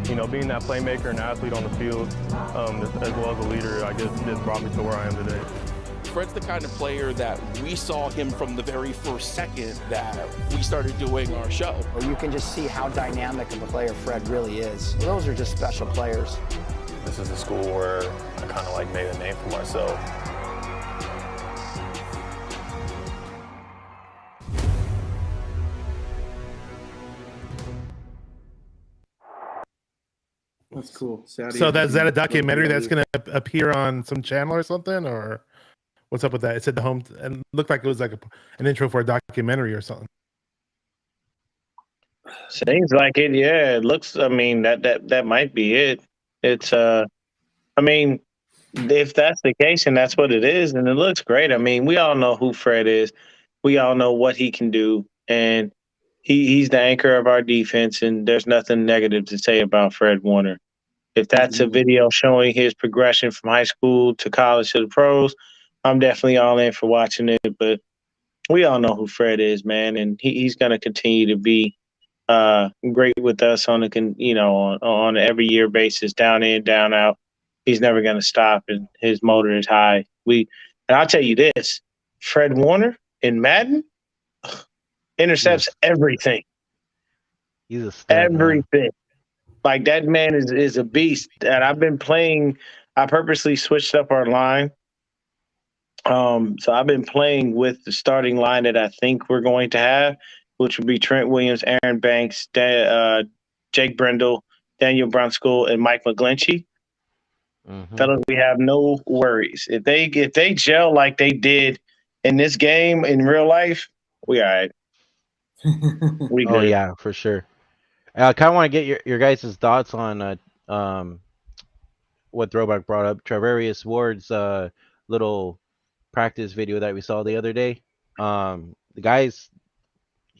J: You know, being that playmaker and athlete on the field, as well as a leader, I guess this brought me to where I am today.
H: Fred's the kind of player that we saw him from the very first second that we started doing our show.
I: You can just see how dynamic of a player Fred really is. Those are just special players.
J: This is a school where I kind of like made a name for myself.
E: That's cool.
B: So is that a documentary that's going to appear on some channel or something, or what's up with that? It said the home and looked like it was like an intro for a documentary or something.
D: Seems like it. Yeah, it looks. I mean, that might be it. It's I mean, if that's the case and that's what it is, then it looks great. I mean, we all know who Fred is. We all know what he can do, and he's the anchor of our defense. And there's nothing negative to say about Fred Warner. If that's a video showing his progression from high school to college to the pros, I'm definitely all in for watching it. But we all know who Fred is, man, and he's going to continue to be great with us on an every year basis, down in, down out. He's never going to stop, and his motor is high. And I'll tell you this: Fred Warner in Madden intercepts everything.
A: He's a stud,
D: everything.
A: Man.
D: Like, that man is a beast. And I've been playing. I purposely switched up our line. So I've been playing with the starting line that I think we're going to have, which would be Trent Williams, Aaron Banks, Jake Brendel, Daniel Brunskill, and Mike McGlinchey.
A: Mm-hmm.
D: Fellas, we have no worries. If they gel like they did in this game in real life, we all right. We good.
A: Oh yeah, for sure. I kind of want to get your guys' thoughts on what Throwback brought up. Travarius Ward's little practice video that we saw the other day. The guys,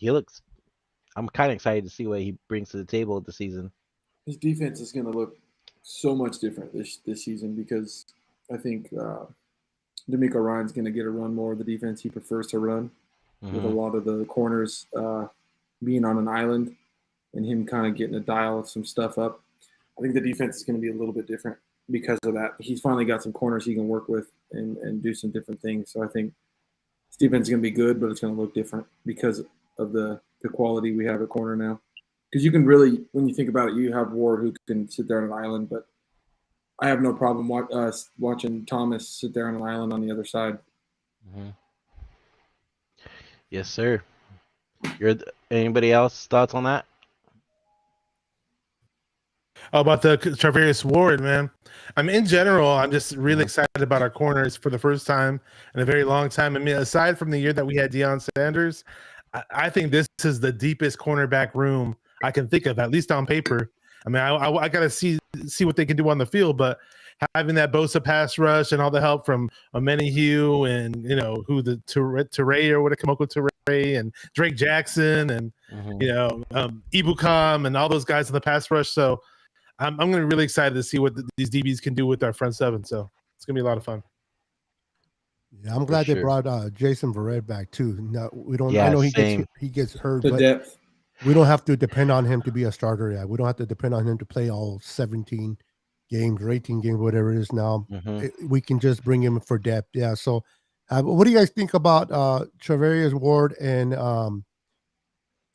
A: I'm kind of excited to see what he brings to the table this season.
E: His defense is going to look so much different this season because I think D'Amico Ryan's going to get a run more of the defense he prefers to run, with a lot of the corners being on an island and him kind of getting a dial of some stuff up. I think the defense is going to be a little bit different because of that. He's finally got some corners he can work with and do some different things. So I think his defense is going to be good, but it's going to look different because of the quality we have at corner now. Because you can really, when you think about it, you have Ward who can sit there on an island, but I have no problem watching Thomas sit there on an island on the other side.
A: Mm-hmm. Yes, sir. Anybody else thoughts on that?
B: Oh, about the Travarius Ward, man. In general, I'm just really excited about our corners for the first time in a very long time. I mean, aside from the year that we had Deion Sanders, I think this is the deepest cornerback room I can think of, at least on paper. I mean, I got to see what they can do on the field, but having that Bosa pass rush and all the help from Omenihu and, Teray or what, Kamoko Teray and Drake Jackson and, Ibukam and all those guys in the pass rush. So I'm going to be really excited to see what these DBs can do with our front seven. So it's going to be a lot of fun.
C: Yeah, I'm glad they brought Jason Verrett back too. No, we don't.
A: Yeah,
C: I know he gets hurt,
E: the
C: but
E: depth.
C: We don't have to depend on him to be a starter yet. We don't have to depend on him to play all 17 games or 18 games, whatever it is now. We can just bring him for depth. Yeah. So, what do you guys think about Travarius Ward and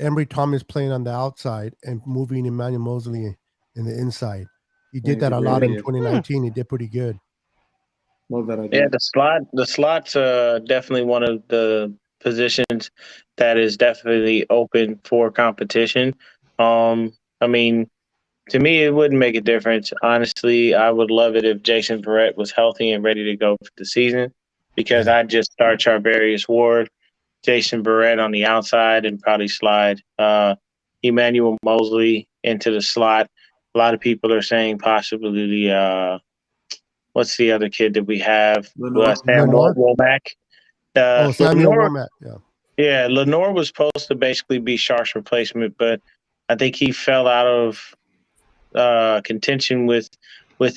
C: Emory Thomas playing on the outside and moving Emmanuel Mosley in the inside? He did that a lot in 2019. He did pretty good.
E: Love that idea.
D: Yeah, the slot's definitely one of the positions that is definitely open for competition. I mean, to me, it wouldn't make a difference. Honestly, I would love it if Jason Verrett was healthy and ready to go for the season, because I'd just start Charvarius Ward, Jason Verrett on the outside, and probably slide Emmanuel Mosley into the slot. A lot of people are saying possibly what's the other kid that we have?
E: Lenore?
D: Sam
C: Lenore?
D: Womack.
C: Samuel
D: Lenore,
C: Womack. Yeah.
D: yeah, Lenore was supposed to basically be Sharp's replacement, but I think he fell out of contention with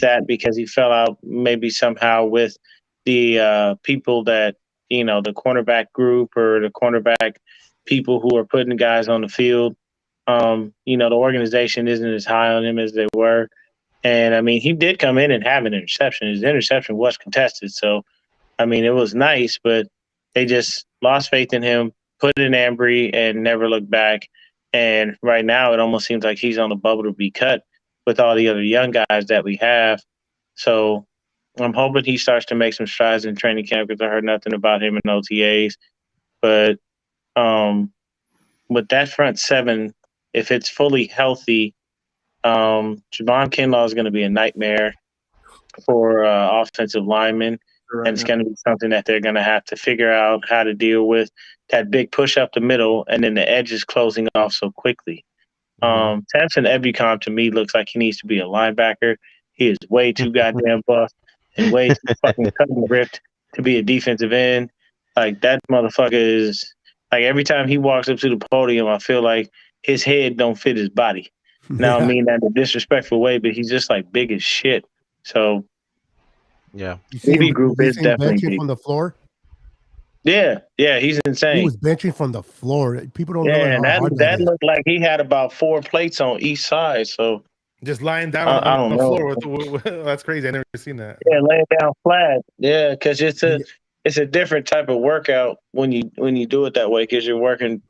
D: that because he fell out maybe somehow with the people that the cornerback group or the cornerback people who are putting guys on the field. The organization isn't as high on him as they were. And I mean, he did come in and have an interception. His interception was contested. So, I mean, it was nice, but they just lost faith in him, put in Ambry, and never looked back. And right now, it almost seems like he's on the bubble to be cut with all the other young guys that we have. So, I'm hoping he starts to make some strides in training camp because I heard nothing about him in OTAs. But with that front seven, if it's fully healthy, Javon Kinlaw is going to be a nightmare for offensive linemen.
E: Right
D: And it's
E: now.
D: going to be something that they're going to have to figure out how to deal with. That big push up the middle, and then the edges closing off so quickly. Samson Ebukam to me looks like he needs to be a linebacker. He is way too goddamn buff and way too fucking cut and ripped to be a defensive end. Like that motherfucker is like every time he walks up to the podium, I feel like his head don't fit his body. Now I mean that in a disrespectful way, but he's just like big as shit. So
A: Yeah.
C: You see
D: Movie
C: him,
D: group
C: you
D: is
C: see him
D: definitely
C: benching
D: deep.
C: from the floor.
D: yeah, he's
C: He
D: insane.
C: was benching from the floor. People don't
D: Yeah,
C: realize
D: and
C: how hard that
D: that
C: is.
D: looked like he had about 4 plates on each side. So
B: Just lying down
D: I
B: on
D: don't
B: the
D: know.
B: floor. That's crazy. I never seen that.
D: Yeah, laying down flat. Yeah, because it's
C: Yeah.
D: a different type of workout when you do it that way because you're working.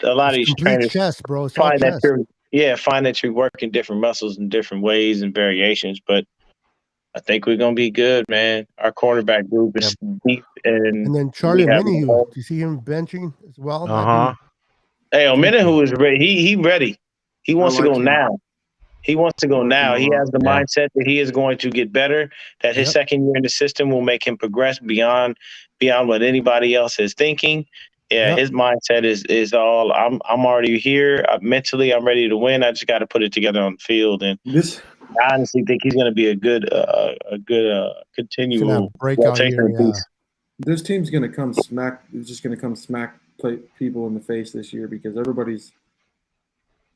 D: A lot of these
C: Complete
D: trainers
C: chest, bro. It's all
D: find that
C: chest.
D: you're working different muscles in different ways and variations. But I think we're gonna be good, man. Our quarterback group is deep, and
C: And then Charlie
D: we have.
C: Minihue, do you see him benching as well?
A: Uh huh.
D: Hey, Ominahu is ready. He ready. He wants to
E: like
D: go
E: him.
D: now. He wants to go
E: I like him
D: now.
E: a
D: He
E: lot.
D: has the
A: Yeah.
D: mindset that he is going to get better. That his
C: Yep.
D: second year in the system will make him progress beyond what anybody else is thinking. Yeah,
C: Yep.
D: his mindset is all. I'm already here. Mentally, I'm ready to win. I just got to put it together on the field, and
E: This
D: I honestly think he's going to be a good
C: He's gonna have
D: continual
C: a breakout year.
D: rotation
C: Yeah.
D: piece.
E: this team's gonna come smack. It's just gonna come smack people in the face this year because everybody's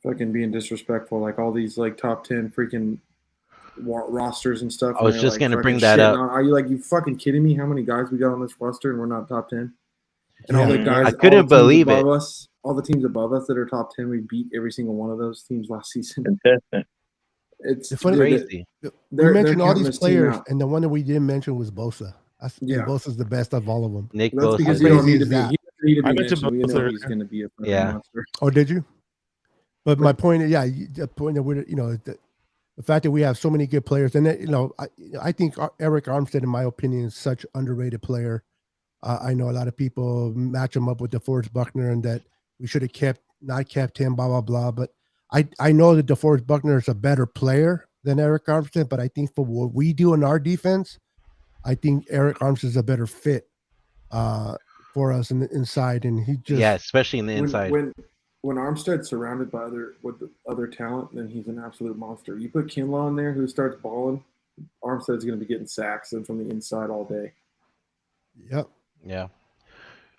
E: fucking being disrespectful. Like all these like top 10 freaking rosters and stuff.
A: I was
E: and
A: just
E: they're,
A: gonna
E: like,
A: bring
E: fucking
A: that
E: shitting
A: up.
E: on- Are you fucking kidding me? How many guys we got on this roster and we're not top 10? And all the
D: Yeah.
E: guys,
A: I couldn't
E: all the teams
A: believe
E: above
A: it.
E: us, all the teams above us that are top 10, we beat every single one of those teams last season.
D: Consistent.
E: It's
C: The funny-
E: dude,
A: Crazy.
C: We
E: they're
C: mentioned all
E: counting
C: these
E: this team
C: players,
E: out.
C: and the one that we didn't mention was Bosa.
E: Yeah.
C: Bosa's the best of all of them.
A: Nick
E: That's
A: Bosa.
E: because
C: How
E: he don't
C: crazy
E: need to
C: is
E: be.
C: that?
E: He doesn't need to
B: I
E: be
B: mentioned
E: mentioned. We know
B: Bosa
E: he's going to be a fucking
A: Yeah.
E: monster.
C: Oh, did you? But my point, the point that we're, the fact that we have so many good players, and that, I think Eric Armstead, in my opinion, is such an underrated player. I know a lot of people match him up with DeForest Buckner, and that we should have not kept him, blah blah blah. But I know that DeForest Buckner is a better player than Eric Armstead, but I think for what we do in our defense, I think Eric Armstead is a better fit for us in the inside, and he just
A: Yeah, especially in the inside.
E: When Armstead's surrounded by other talent, then he's an absolute monster. You put Kinlaw in there, who starts balling, Armstead's going to be getting sacks and from the inside all day.
C: Yep.
A: Yeah.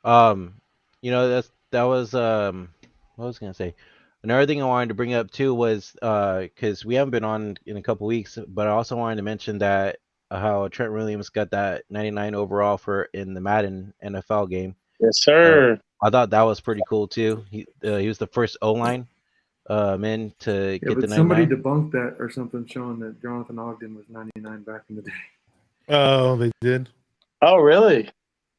A: That was what was I gonna say? Another thing I wanted to bring up too was because we haven't been on in a couple weeks, but I also wanted to mention that how Trent Williams got that 99 overall in the Madden NFL game.
D: Yes, sir.
A: I thought that was pretty cool too. He was the first O-line man to get the 99.
E: Somebody debunked that or something, showing that Jonathan Ogden was 99 back in the day.
B: Oh, they did.
D: Oh, really?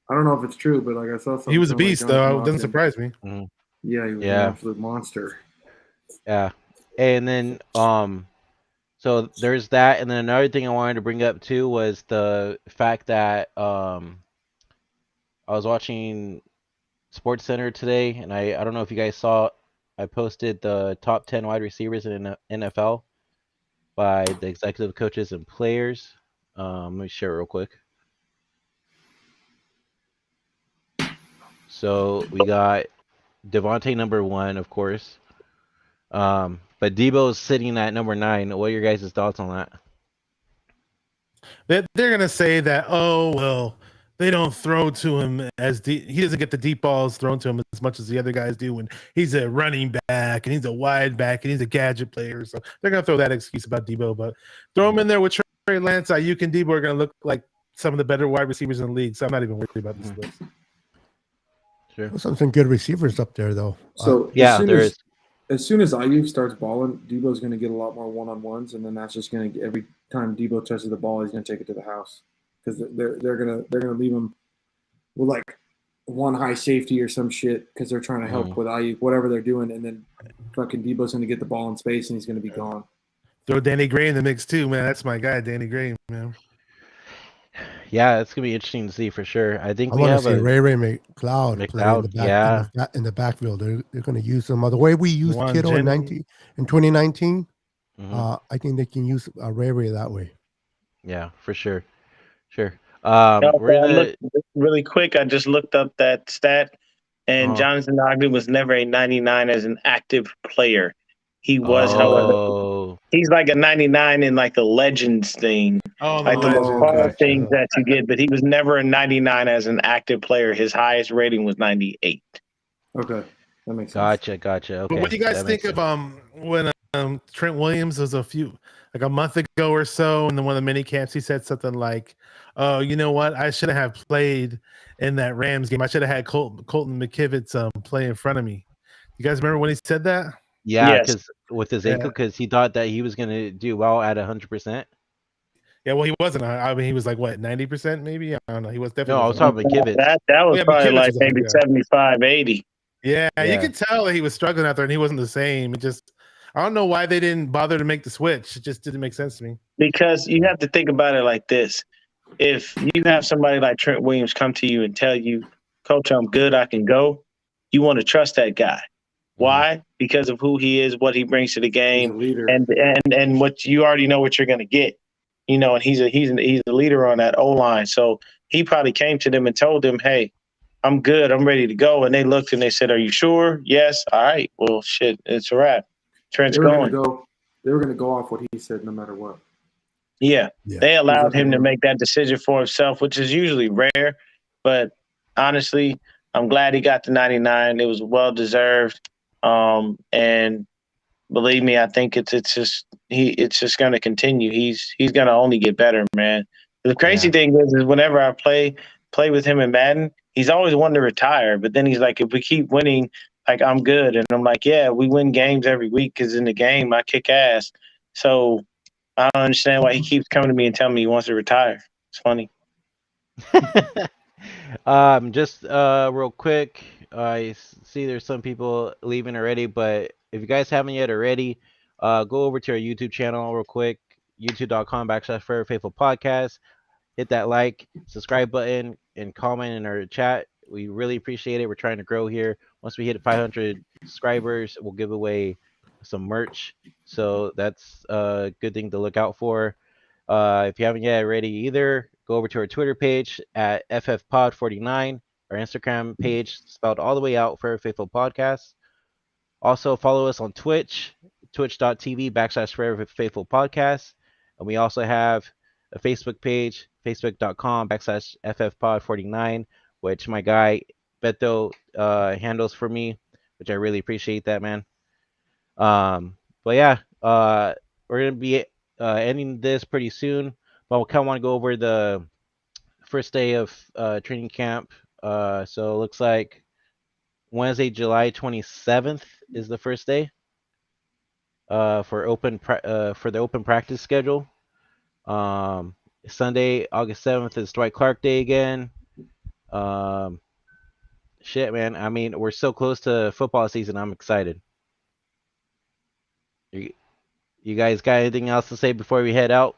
E: I don't know if it's true, but I saw something.
B: He was a
E: showing,
B: beast,
E: Jonathan
B: though. It
E: Ogden.
B: doesn't surprise me.
A: Mm-hmm.
E: Yeah, he was an absolute monster.
A: Yeah, and then so there's that, and then another thing I wanted to bring up too was the fact that I was watching Sports Center today, and I don't know if you guys saw, I posted the top 10 wide receivers in the NFL by the executive coaches and players. Let me share it real quick. So we got Devontae number 1, of course. But Debo's sitting at number 9. What are your guys' thoughts on that?
B: They're gonna say that, oh well, they don't throw to him as deep. He doesn't get the deep balls thrown to him as much as the other guys do. And he's a running back, and he's a wide back, and he's a gadget player. So they're gonna throw that excuse about Debo, but throw him in there with Trey Lance. Ayuk and Debo are gonna look like some of the better wide receivers in the league. So I'm not even worried about this list.
A: Sure.
C: There's some good receivers up there, though.
E: So
A: yeah, there is.
E: As soon as Ayuk starts balling, Debo's going to get a lot more one-on-ones, and then that's just going to every time Debo touches the ball, he's going to take it to the house because they're gonna leave him with like one high safety or some shit because they're trying to help with Ayuk, whatever they're doing, and then fucking Debo's going to get the ball in space and he's going to be gone.
B: Throw Danny Gray in the mix too, man. That's my guy, Danny Gray, man.
A: Yeah, it's gonna be interesting to see for sure. I think
C: I
A: we
C: want to
A: have
C: see Ray Cloud play in the back, in the backfield. They're going to use him the way we used Kittle in 2019. I think they can use Ray that way.
A: Yeah, for sure. Sure.
D: Really quick, I just looked up that stat, and Jonathan Ogden was never a 99 as an active player. He was, however, he's like a 99 in like the Legends thing, like the most things that you get, but he was never a 99 as an active player. His highest rating was 98.
E: Okay, that makes sense.
A: Gotcha. Okay.
B: But what do you guys think of when Trent Williams was a month ago or so, in one of the mini camps, he said something like, "Oh, you know what? I shouldn't have played in that Rams game. I should have had Colton McKivitz play in front of me." You guys remember when he said that?
A: Yeah, because with his ankle, because he thought that he was going to do well at 100%.
B: Yeah, well, he wasn't. I mean, he was like, what, 90% maybe? I don't know. He was definitely.
A: No, I was talking about McKivitz.
D: That was probably like maybe 75, 80.
B: Yeah, you could tell that he was struggling out there and he wasn't the same. I don't know why they didn't bother to make the switch. It just didn't make sense to me.
D: Because you have to think about it like this. If you have somebody like Trent Williams come to you and tell you, Coach, I'm good, I can go, you want to trust that guy. Why? Because of who he is, what he brings to the game, and what you already know what you're going to get. You know, and he's a leader on that O-line. So he probably came to them and told them, "Hey, I'm good, I'm ready to go." And they looked and they said, "Are you sure?" "Yes." "All right. Well, shit, it's a wrap. Trent's going."
E: They were going to go off what he said, no matter what.
D: Yeah, they allowed him to make that decision for himself, which is usually rare. But honestly, I'm glad he got the 99. It was well deserved. And believe me, I think it's just going to continue. He's going to only get better, man. The crazy thing is whenever I play with him in Madden, he's always wanting to retire. But then he's like, if we keep winning, like, I'm good. And I'm like, yeah, we win games every week because in the game I kick ass. So I don't understand why he keeps coming to me and telling me he wants to retire. It's funny.
A: Just real quick, I see there's some people leaving already, but if you guys haven't yet already, go over to our YouTube channel real quick, youtube.com/Forever Podcast. Hit that like, subscribe button, and comment in our chat. We really appreciate it. We're trying to grow here. Once we hit 500 subscribers, we'll give away some merch. So that's a good thing to look out for. If you haven't yet already either, go over to our Twitter page at FFPod49, our Instagram page spelled all the way out, Forever Faithful Podcast. Also follow us on Twitch, twitch.tv/Forever Faithful Podcast. And we also have a Facebook page, facebook.com/FFPod49, which my guy Beto handles for me, which I really appreciate that, man. But yeah, we're gonna be ending this pretty soon, but we kind of want to go over the first day of training camp. So it looks like Wednesday, July 27th is the first day for the open practice schedule. Sunday, August 7th is Dwight Clark Day again. Shit, man. I mean, we're so close to football season. I'm excited. You guys got anything else to say before we head out?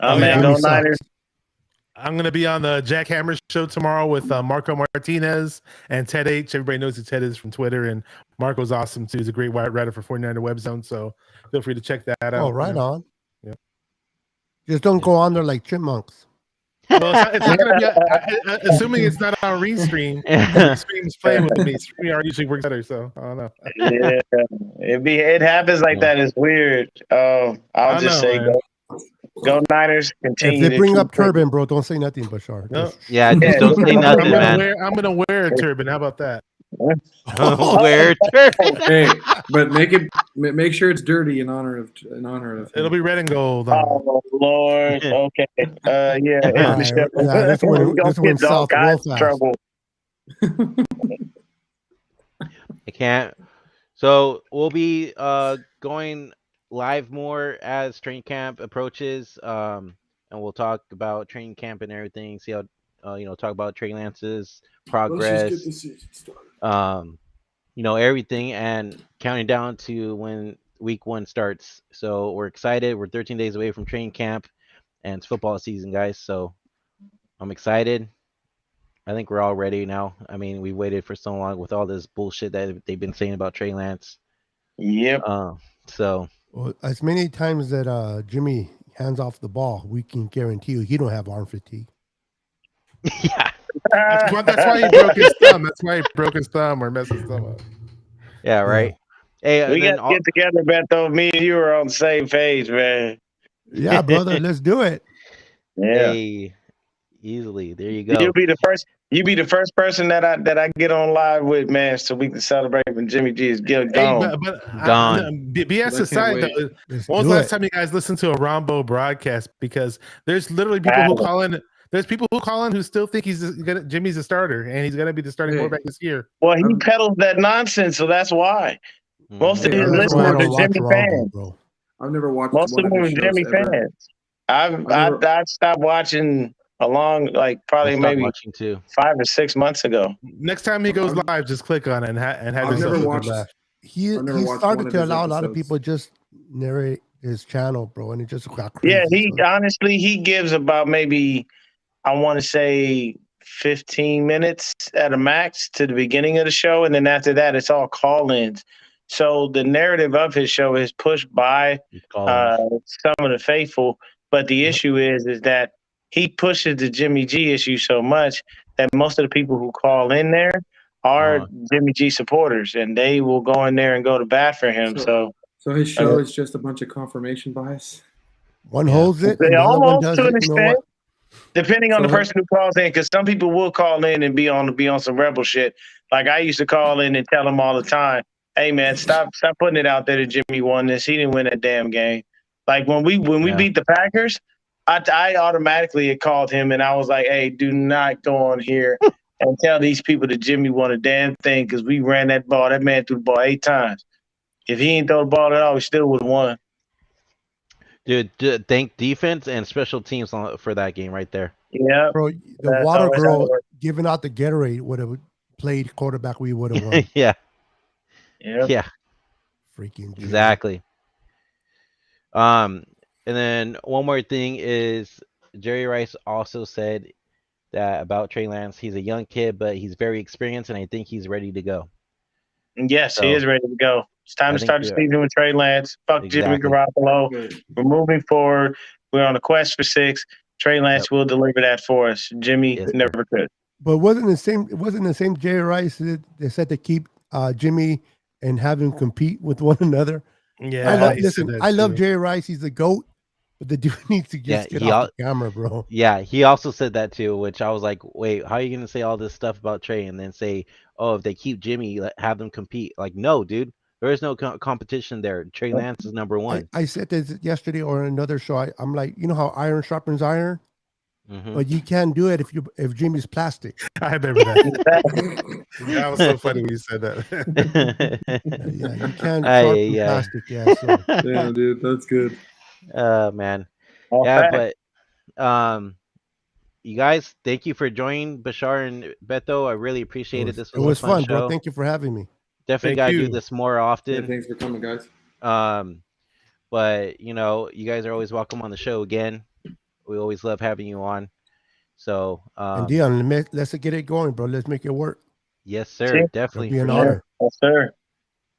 D: Man, go Niners.
B: I'm going to be on the Jack Hammer show tomorrow with Marco Martinez and Ted H. Everybody knows who Ted is from Twitter, and Marco's awesome too. He's a great writer for 49er Web Zone, so feel free to check that out.
C: Oh, right on. Yeah. Just don't go on there like chipmunks.
B: Well, it's not going to be, assuming it's not on Restream. Restream's playing with me. StreamYard usually works better, so I don't know.
D: Yeah, it happens like that. It's weird. I'll just say go. Go Niners.
C: If
D: Continue
C: they
D: to
C: bring
D: keep
C: up Turban, bro, don't say nothing, Bashar.
B: No.
A: Yeah, just
D: Yeah,
A: don't say nothing, man.
B: I'm gonna wear a turban. How about that?
A: Where turban?
E: Hey, but make sure it's dirty in honor of
B: It'll
E: him.
B: be red and gold.
D: Oh Lord. Okay. Yeah.
C: All right, yeah, this
D: We're
C: one,
D: gonna
C: this
D: get
C: went
D: in all
C: south real
D: kinds of
C: fast.
D: trouble.
A: I can't. So we'll be going live more as training camp approaches, and we'll talk about training camp and everything. See how talk about Trey Lance's progress.
E: Let's just get the season started.
A: Everything, and counting down to when week 1 starts. So we're excited. We're 13 days away from training camp, and it's football season, guys. So I'm excited. I think we're all ready now. I mean, we waited for so long with all this bullshit that they've been saying about Trey Lance.
D: Yep.
A: So
C: Well, as many times that Jimmy hands off the ball, we can guarantee you he don't have arm fatigue.
A: yeah,
B: That's why he broke his thumb. That's why he broke his thumb or messed his thumb up.
A: yeah, right. Hey,
D: We got to get together, Beto. Me and you are on the same page, man.
C: Yeah, brother, let's do it.
D: Yeah.
A: Hey, easily. There you go.
D: You be the first person that I get on live with, man, so we can celebrate when Jimmy G is gone.
B: Hey, but
A: Gone.
B: BS aside, though,
C: Let's
B: when was
C: do
B: the last
C: it.
B: time you guys listened to a Rombo broadcast? Because there's literally people who call in. There's people who call in who still think Jimmy's a starter and he's gonna be the starting quarterback this year.
D: Well, he peddles that nonsense, so that's why. Most of his
C: That's why I
D: listeners are
C: don't watch
D: Jimmy
C: Rumble,
D: fans.
C: bro.
E: I've never watched
D: Most
E: one
D: of them
E: of
D: are
E: his shows
D: Jimmy
E: ever.
D: fans. I stopped watching
A: I
D: probably
A: stopped
D: maybe
A: watching too.
D: 5 or 6 months ago.
B: Next time he goes live, just click on it and have
E: I've
B: yourself
E: never
B: a good
E: watched.
B: laugh.
C: He
E: I've never watched
C: started
E: one of
C: to
E: his
C: allow a lot of
E: episodes.
C: people just narrate his channel, bro, and it just got crazy.
D: Yeah, he
C: so.
D: honestly he gives about maybe I want to say 15 minutes at a max to the beginning of the show, and then after that it's all call-ins. So the narrative of his show is pushed by some of the faithful, but the issue is that he pushes the Jimmy G issue so much that most of the people who call in there are Jimmy G supporters, and they will go in there and go to bat for him. So
E: his show is just a bunch of confirmation bias.
C: One holds it, and the other one does
D: to
C: it.
D: an
C: You know
D: extent,
C: what?
D: depending on the person who calls in, because some people will call in and be on some rebel shit. Like I used to call in and tell them all the time, "Hey man, stop putting it out there that Jimmy won this. He didn't win that damn game." Like when we beat the Packers, I automatically had called him and I was like, "Hey, do not go on here and tell these people that Jimmy won a damn thing because we ran that ball. That man threw the ball 8 times. If he ain't throw the ball at all, he still would have won."
A: Dude, thank defense and special teams for that game right there.
D: Yeah,
C: bro. The water girl giving out the Gatorade would have played quarterback. We would have won.
A: Yeah.
C: Freaking Jimmy.
A: Exactly. And then one more thing is Jerry Rice also said that about Trey Lance, he's a young kid, but he's very experienced, and I think he's ready to go.
D: Yes, he is ready to go. It's time to start the season with Trey Lance. Fuck Jimmy Garoppolo. We're moving forward. We're on a quest for 6. Trey Lance will deliver that for us. Jimmy never could.
C: But it wasn't the same Jerry Rice that they said to keep Jimmy and have him compete with one another.
B: Yeah,
C: I love Jerry Rice. He's the GOAT, but the dude needs to just get off the camera, bro.
A: Yeah, he also said that too, which I was like, wait, how are you gonna say all this stuff about Trey and then say, oh, if they keep Jimmy, have them compete? Like, no, dude, there is no competition there. Trey Lance is number 1.
C: I said this yesterday or in another show. I'm like, you know how iron sharpens iron, but you can't do it if Jimmy's plastic.
B: I remember that. That was so funny when you said that.
C: Yeah, you can't sharpen plastic. Yeah, so.
E: Yeah, dude, that's good.
A: Man. But you guys, thank you for joining Bashar and Beto. I really appreciate it. This was a fun show.
C: Bro. Thank you for having me.
A: Definitely got to do this more often.
E: Yeah, thanks for coming, guys.
A: But you guys are always welcome on the show again. We always love having you on. So
C: and Deon, let's get it going, bro. Let's make it work.
A: Yes, sir. Definitely.
C: Be an honor.
D: Yes, sir.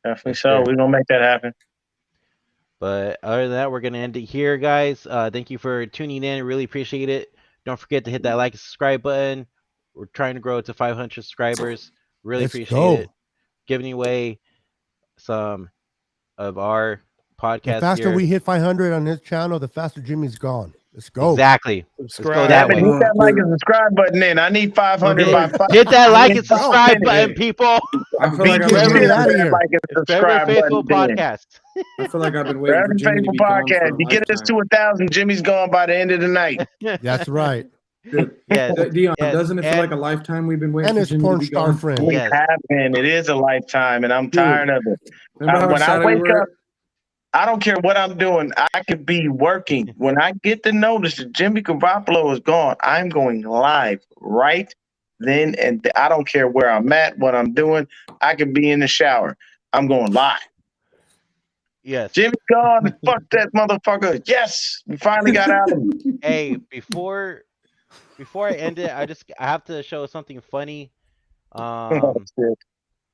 D: Definitely so. We're gonna make that happen.
A: But other than that, we're gonna end it here, guys. Thank you for tuning in. Really appreciate it. Don't forget to hit that like and subscribe button. We're trying to grow to 500 subscribers. Really appreciate it. Giving away some of our podcast.
C: The faster
A: here.
C: we hit 500 on his channel, the faster Jimmy's gone. Let's go.
A: Exactly. Let's go
B: Subscribe.
A: that way.
D: Hit that like and subscribe button in. I need 500 by 5.
A: Hit that like and
D: Let's go.
A: subscribe button, people.
E: I feel
D: Beat
E: like
D: the
E: I've
D: shit
E: been
D: out of
E: waiting.
D: that like and
A: Forever
D: subscribe
A: Faithful
D: button in.
A: podcast.
E: I feel like I've been waiting
D: Forever
E: for Jimmy to
D: Faithful
E: be gone for
D: podcast.
E: a
D: You get us
E: lifetime.
D: to 1,000, Jimmy's gone by the end of the night.
C: That's right.
A: Yes.
E: Dion,
A: yes.
E: doesn't it feel
A: And-
E: like a lifetime we've been waiting
C: And
E: for
C: his
E: Jimmy to
C: porn
E: be
C: star
E: gone?
C: friend.
D: We
A: Yes.
D: have been. It is a lifetime, and I'm tired of it.
E: Remember how
D: When I
E: excited we
D: wake
E: were?
D: up, I don't care what I'm doing. I could be working. When I get the notice that Jimmy Garoppolo is gone, I'm going live right then, and I don't care where I'm at, what I'm doing. I could be in the shower. I'm going live.
A: Yes.
D: Jimmy's gone. Fuck that motherfucker. Yes, we finally got out of him.
A: Hey, before I end it, I have to show something funny.
D: Oh, shit.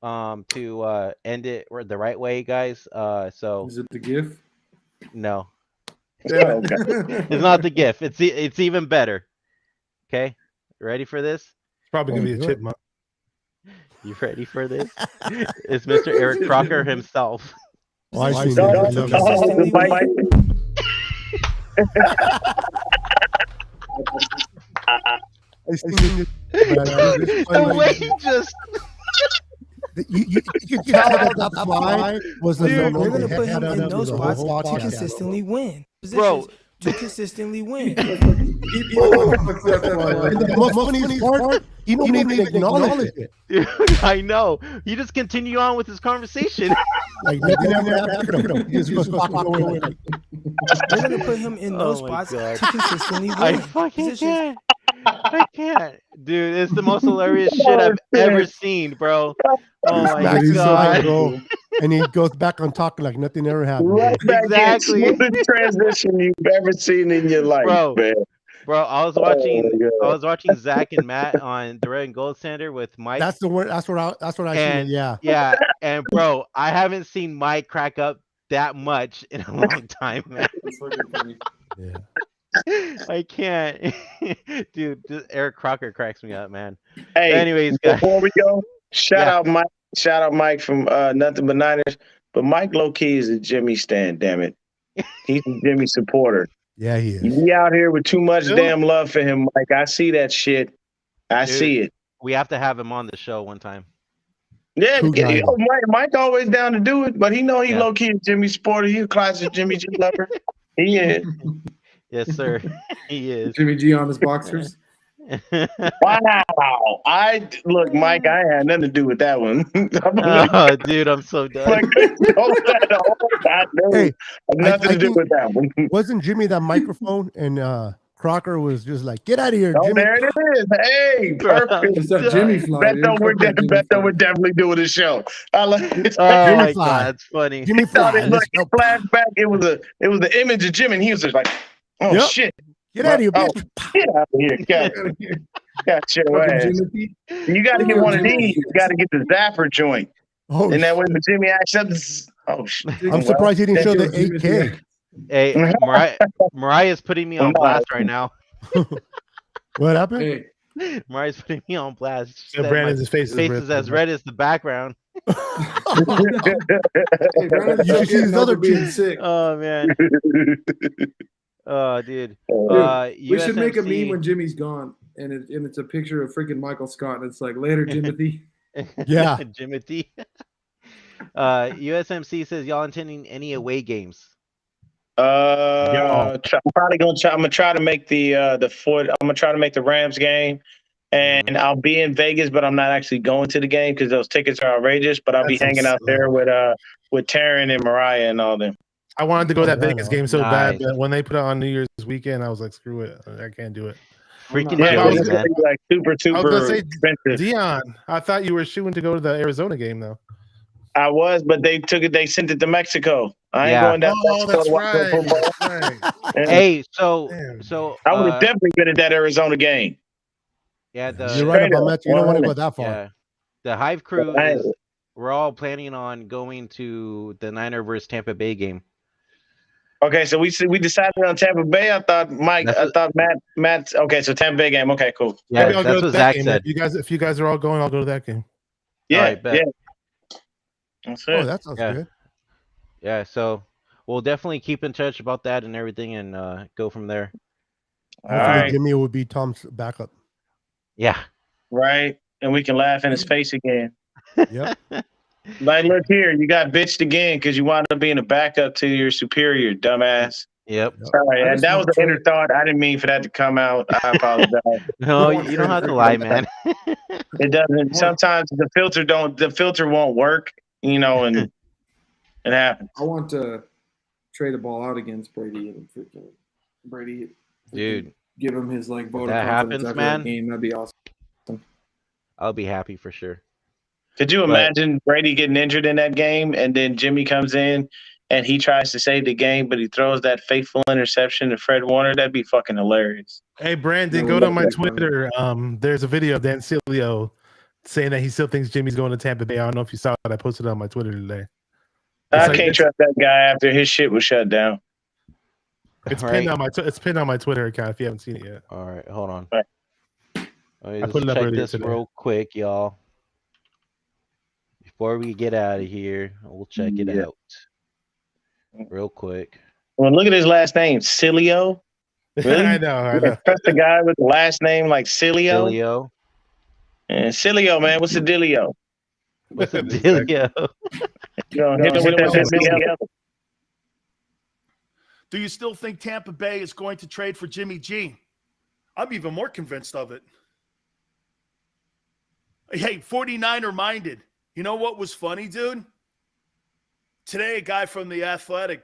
A: To end it the right way, guys. So
E: Is it the GIF?
A: no,
E: Damn
D: Okay.
A: it's not the GIF. It's even better. Okay, ready for this?
B: It's probably gonna be a chipmunk.
A: You ready for this? It's Mr. Eric Crocker himself.
C: Oh, I see.
D: Oh,
K: Consistently
D: the mic-
C: I seen it.
A: The way he just
C: You can tell that the fly was the
K: We're
C: number
K: gonna put him
C: one
K: in those
C: the
K: spots
C: whole
K: to
C: podcast.
K: consistently win.
A: Bro.
K: Positions to consistently win.
C: And the most funniest part, he don't even acknowledge it.
A: Dude, I know. You just continue on with this conversation.
C: Like nothing ever happened. He just goes fucking away.
K: We're gonna put him in those
A: Oh my
K: spots
A: God.
K: to consistently win.
A: I fucking
K: Positions-
A: can't. I can't. Dude, it's the most hilarious shit I've ever seen, bro. Oh my
C: Smacks his eye,
A: god.
C: bro. And he goes back on talking like nothing ever happened.
D: Right back
A: Exactly.
D: in smoothest transition you've ever seen in your life,
A: Bro.
D: man.
A: Bro, I was
D: Oh
A: watching
D: my God.
A: I was watching Zach and Matt on the Red and Gold Standard with Mike.
C: That's the word. That's what I
A: And-
C: seen. Yeah.
A: Yeah, and bro, I haven't seen Mike crack up that much in a long time, man.
E: That's fucking funny.
C: Yeah.
A: I can't. Dude, just Eric Crocker cracks me up, man.
D: Hey,
A: Anyways, guys.
D: before we go, shout
A: Yeah.
D: out Mike. Shout out Mike from Nothing But Niners. But Mike low key is a Jimmy stan. Damn it, he's a Jimmy supporter.
C: Yeah, he is.
D: You out here with too much
B: Dude.
D: damn love for him, Mike. I see that shit. I
A: Dude.
D: see it.
A: We have to have him on the show one time.
D: Yeah,
C: Cool guy.
D: Mike always down to do it, but he know he
A: Yeah.
D: low key a Jimmy supporter. He a classic Jimmy G lover. He is.
A: Yes, sir. He is.
E: Jimmy G on his boxers.
D: Wow. Look, Mike, I had nothing to do with that one.
A: Oh, dude, I'm so done.
D: Like, I know.
C: Hey,
D: Nothing
C: I
D: to do
C: think-
D: with that one.
C: Wasn't Jimmy that microphone? And Crocker was just like, "Get out of here,
D: Oh,
C: Jimmy."
D: there it is. Hey, perfect.
E: It's that Jimmy fly. dude.
D: Beto,
E: Fuck that Jimmy
D: Beto,
E: fly.
D: we're definitely doing a show. I like it.
A: Oh
C: Jimmy
A: my
C: Fly.
A: god, that's funny.
C: Jimmy
D: Thought
C: Fly.
D: it looked flashback. It was the image of Jimmy, and he was just like, "Oh
C: Yep.
D: shit,
C: Get out of here,
D: Oh,
C: bitch.
D: get out of here, got your
E: Fucking
D: ass."
E: Jimmy.
D: You got to get one of these. You got to get the Zapper joint,
C: Oh,
D: and that way when Jimmy acts up, oh shit.
C: I'm surprised he didn't show the
E: Jimmy
C: 8K.
A: Hey, Mariah's putting me on blast right now.
C: What happened?
E: Hey,
A: Mariah's putting me on blast. She
B: Yeah,
A: said
B: Brandon's face
A: my face is as red as the background.
E: hey, Brandon,
C: You should see his other
E: being
C: cheek.
E: sick.
A: Oh man. Oh dude.
E: We should make a
A: USMC
E: meme when Jimmy's gone, and it's a picture of freaking Michael Scott, and it's like, "Later, Jimothy."
C: Yeah.
A: Jimothy. USMC says y'all intending any away games?
D: I'm probably gonna try. I'm gonna try to make the Ford. I'm gonna try to make the Rams game, and I'll be in Vegas, but I'm not actually going to the game because those tickets are outrageous. But I'll be
C: That's
D: hanging out there with Taryn and Mariah and all them.
B: I wanted to go to that
C: Oh,
B: Vegas game so bad,
A: nice.
B: but when they put it on New Year's weekend, I was like, screw it. I can't do it.
A: Freaking
E: Yeah,
D: Yeah,
B: I was
A: Joey,
D: it's
A: man.
D: like super
B: I was gonna say,
D: expensive.
B: Dion, I thought you were shooing to go to the Arizona game, though.
D: I was, but they took it. They sent it to Mexico. I ain't
A: Yeah.
D: going down to
B: Oh,
D: Mexico
B: that's
D: to watch no
B: right.
D: football.
B: That's right.
D: And
A: Hey,
B: Damn.
A: so
D: I would have definitely been at that Arizona game.
A: yeah,
C: You're right
D: Straight
C: about
D: up.
C: Matthew. You don't want to go that far.
A: yeah, the Hive crew
D: I-
A: is. We're all planning on going to the Niner versus Tampa Bay game.
D: Okay, so we decided on Tampa Bay. I thought Matt. Okay, so Tampa Bay game. Okay, cool.
A: Yeah,
B: Maybe I'll
A: that's
B: go to
A: what
B: that
A: Zach
B: game.
A: said.
B: If you guys are all going, I'll go to that game.
D: Yeah,
A: Alright, bet.
D: yeah. That's it.
C: Oh, that sounds
A: Yeah.
C: good.
A: Yeah, so we'll definitely keep in touch about that and everything, and go from there.
C: Hopefully,
D: right.
C: Jimmy will be Tom's backup.
A: Yeah.
D: Right. And we can laugh in his face again.
C: Yep.
D: Like, look here, you got bitched again because you wound up being a backup to your superior, dumbass.
A: Yep.
D: Sorry,
E: I
D: and
E: just
D: that was
E: want
D: an inner
E: Trey.
D: thought. I didn't mean for that to come out. I apologize.
A: No,
E: want
A: you don't
E: Trey to
A: have to
E: freaking-
A: lie, man.
D: It doesn't.
E: I want-
D: Sometimes the filter won't work, and it happens.
E: I want to trade the ball out against Brady and freaking Brady.
A: Dude,
E: give him his like vote of
A: that
E: confidence
A: happens,
E: after
A: man,
E: that game. That'd be awesome.
A: I'll be happy for sure.
D: Could you
A: But-
D: imagine Brady getting injured in that game, and then Jimmy comes in and he tries to save the game, but he throws that fateful interception to Fred Warner? That'd be fucking hilarious.
B: Hey, Brandon,
E: No,
B: go to
E: no,
B: my
E: no.
B: Twitter. There's a video of Dan Sileo saying that he still thinks Jimmy's going to Tampa Bay. I don't know if you saw it. I posted it on my Twitter today.
D: I
B: like-
D: can't trust that guy after his shit was shut down.
B: It's
A: All
B: pinned
A: right.
B: on my it's pinned on my Twitter account if you haven't seen it yet.
A: All right, hold on.
D: Right.
A: Let me
B: I
A: just
B: put it up
A: check
B: earlier
A: this
B: today.
A: real quick, y'all. Before we get out of here, we'll check it
D: Yeah.
A: out real quick.
D: Well, look at his last name, Cilio. Really?
B: I know.
D: You can trust a guy with the last name like Cilio?
A: Cilio.
D: And Cilio, man, what's the dealio?
A: What's the dealio?
D: You know, hit him with that Cilio.
L: Do you still think Tampa Bay is going to trade for Jimmy G? I'm even more convinced of it. Hey, 49er minded. You know what was funny, dude? Today, a guy from The Athletic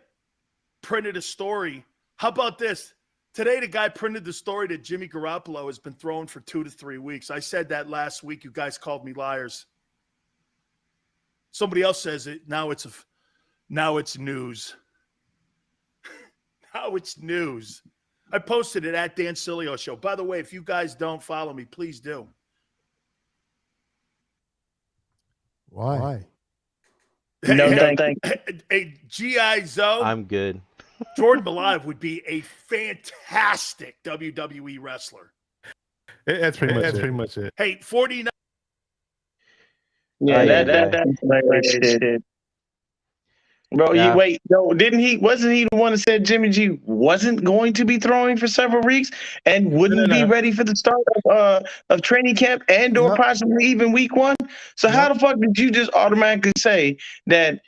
L: printed a story. How about this? Today, the guy printed the story that Jimmy Garoppolo has been thrown for 2 to 3 weeks. I said that last week. You guys called me liars. Somebody else says it. Now it's news. Now it's news. I posted it at Dan Sileo Show. By the way, if you guys don't follow me, please do.
C: Why?
D: No, thank
L: A G.I. Zoe,
A: I'm good.
L: Jordan Belive would be a fantastic WWE wrestler.
B: That's pretty much it.
L: Hey, 49.
D: Yeah,
A: Oh, yeah,
D: that's hilarious shit. Bro,
A: Yeah.
D: wasn't he the one that said Jimmy G wasn't going to be throwing for several weeks and wouldn't be ready for the start of training camp and or possibly even week 1? So how the fuck did you just automatically say that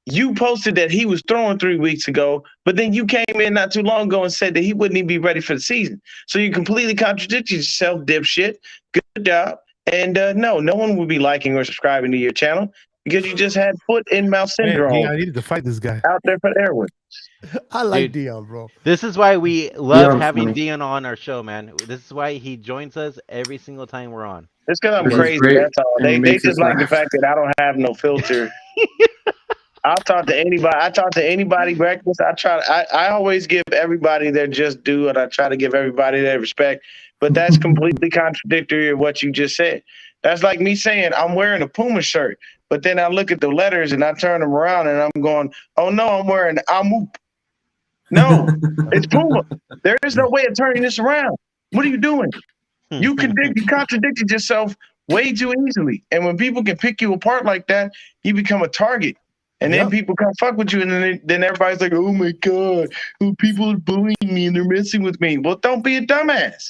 D: you posted that he was throwing 3 weeks ago, but then you came in not too long ago and said that he wouldn't even be ready for the season? So you completely contradicted yourself, dipshit. Good job. And no one would be liking or subscribing to your channel because you just had foot in mouth syndrome.
B: Man, I needed to fight this guy
D: out there for the airwood.
C: I like
A: Dude,
C: Deon, bro.
A: This is why we love
E: Deon's
A: having
E: funny.
A: Deon on our show, man. This is why he joins us every single time we're on.
D: It's because I'm
E: He's
D: crazy.
E: great,
D: That's all.
E: and he
D: They
E: makes
D: just
E: us
D: like the
E: laugh.
D: fact that I don't have no filter. I'll talk to anybody. I talk to anybody breakfast. I always give everybody their just due, and I try to give everybody their respect. But that's completely contradictory of what you just said. That's like me saying I'm wearing a Puma shirt, but then I look at the letters and I turn them around and I'm going, oh no, I'm wearing Amoop. No, it's Puma. There is no way of turning this around. What are you doing? You contradicted yourself way too easily. And when people can pick you apart like that, you become a target. And then people come fuck with you, and then everybody's like, oh my God, people are bullying me and they're messing with me. Well, don't be a dumbass.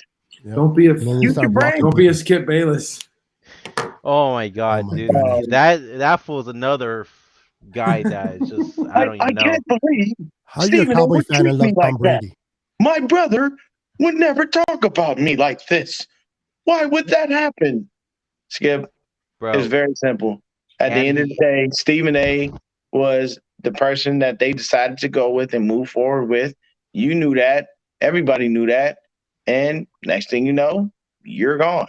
E: Don't be a
D: Use your brain.
E: Don't be a Skip Bayless.
A: Oh my God, dude.
D: God.
A: That fool's another guy that is just I don't even know.
D: Can't believe
C: How you a
D: Stephen
C: Cowboy
D: would
C: fan
D: treat
C: and
D: me
C: love
D: like
C: Tom Brady?
D: My brother would never talk about me like this. Why would that happen? Skip,
A: Bro.
D: it's very simple. At the end of the day, Stephen A was the person that they decided to go with and move forward with. You knew that. Everybody knew that. And next thing you know, you're gone.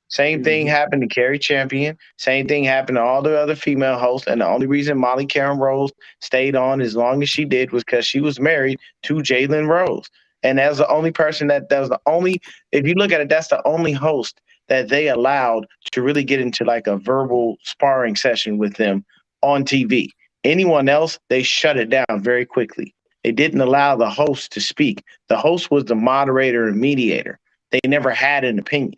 D: Same thing happened to Carrie Champion. Same thing happened to all the other female hosts. And the only reason Molly Karen Rose stayed on as long as she did was because she was married to Jalen Rose. And that was the only person that was the only, if you look at it, that's the only host that they allowed to really get into like a verbal sparring session with them on TV. Anyone else, they shut it down very quickly. They didn't allow the host to speak. The host was the moderator and mediator. They never had an opinion.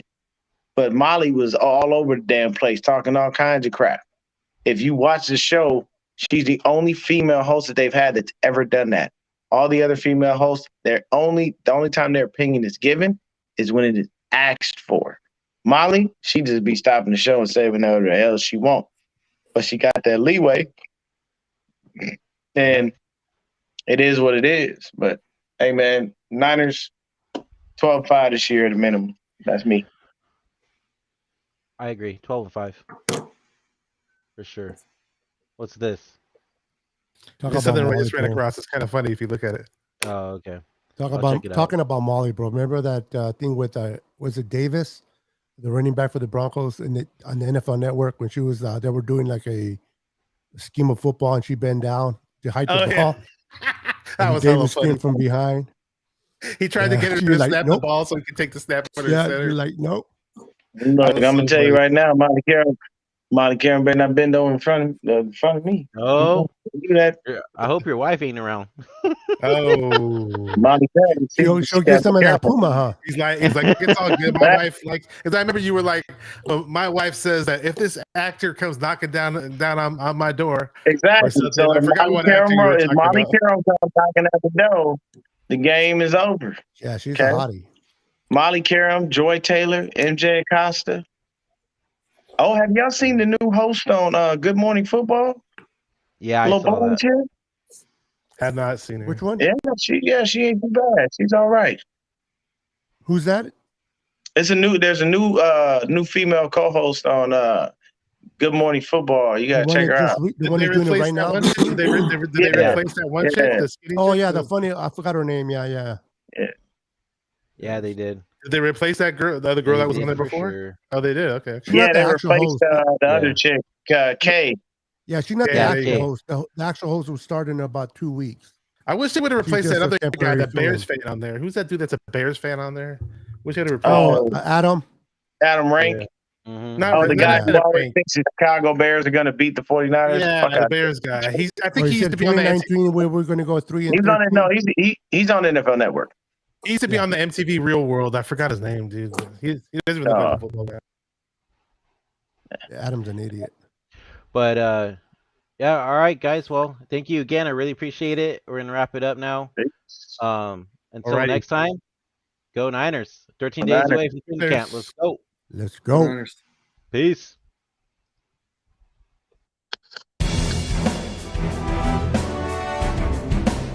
D: But Molly was all over the damn place talking all kinds of crap. If you watch the show, She's the only female host that they've had that's ever done that. All the other female hosts, the only time their opinion is given is when it is asked for. Molly, she just be stopping the show and saying whatever the hell she want. But she got that leeway. And it is what it is. But hey man, Niners 12-5 this year at a minimum. That's me.
A: I agree. 12-5. For sure. What's this?
B: There's something raised ran across. It's kind of funny if you look at it.
A: Oh, okay.
C: Talking about Molly, bro. Remember that thing with was it Davis, the running back for the Broncos, on the NFL Network when she was they were doing like a scheme of football and she bent down to hide the ball.
B: That was
C: Davis
B: funny.
C: came from behind.
B: He tried to get her to snap the ball so he could take the snap.
C: Yeah, you're like, nope.
D: Look, I'm gonna tell you right now, Molly Karen better not bend over in front of me.
A: Oh,
D: do that.
A: I hope your wife ain't around.
D: Molly Karen,
C: she'll get some of that Puma, huh?
B: He's like, it's all good. My wife, because I remember you were like, my wife says that if this actor comes knocking down on my door,
D: exactly. So
B: I forgot what actor you were talking about.
D: Molly Karen comes knocking at the door, the game is over.
C: Yeah, she's a hottie.
D: Molly Karam, Joy Taylor, MJ Acosta. Oh, have y'all seen the new host on Good Morning Football?
A: Yeah, I saw that.
B: Have not seen her.
C: Which one?
D: Yeah, she ain't too bad. She's all right.
C: Who's that?
D: There's a new female co-host on Good Morning Football. You gotta check her out.
C: The one who's doing it right now.
B: Did they replace that one chick? The skinny
C: Oh
B: chick?
C: yeah, the funny. I forgot her name. Yeah.
A: Yeah, they did.
B: Did they replace that girl? The other girl that was on there before?
A: Sure.
B: Oh, they did. Okay.
D: Yeah, they replaced the other chick, Kay.
C: Yeah, she's not the actual host. The actual host will start in about 2 weeks.
B: I wish they would have replaced that other guy, that Bears fan on there. Who's that dude that's a Bears fan on there? Wish they'd have replaced
C: Adam
D: Rank.
B: Yeah.
D: Mm-hmm. The guy who always thinks the Chicago Bears are going to beat the 49ers.
B: Yeah, the Bears guy. I think he used to be on the
C: 2019 where we're going to go 3-13.
D: He's on it. No, he's on the NFL Network.
B: He used to be on the MTV Real World. I forgot his name, dude. He doesn't really play football guy.
C: Adam's an idiot.
A: But yeah, all right, guys. Well, thank you again. I really appreciate it. We're gonna wrap it up now. Until next time, go Niners. 13 days away from training camp. Let's go.
C: Let's go.
A: Peace.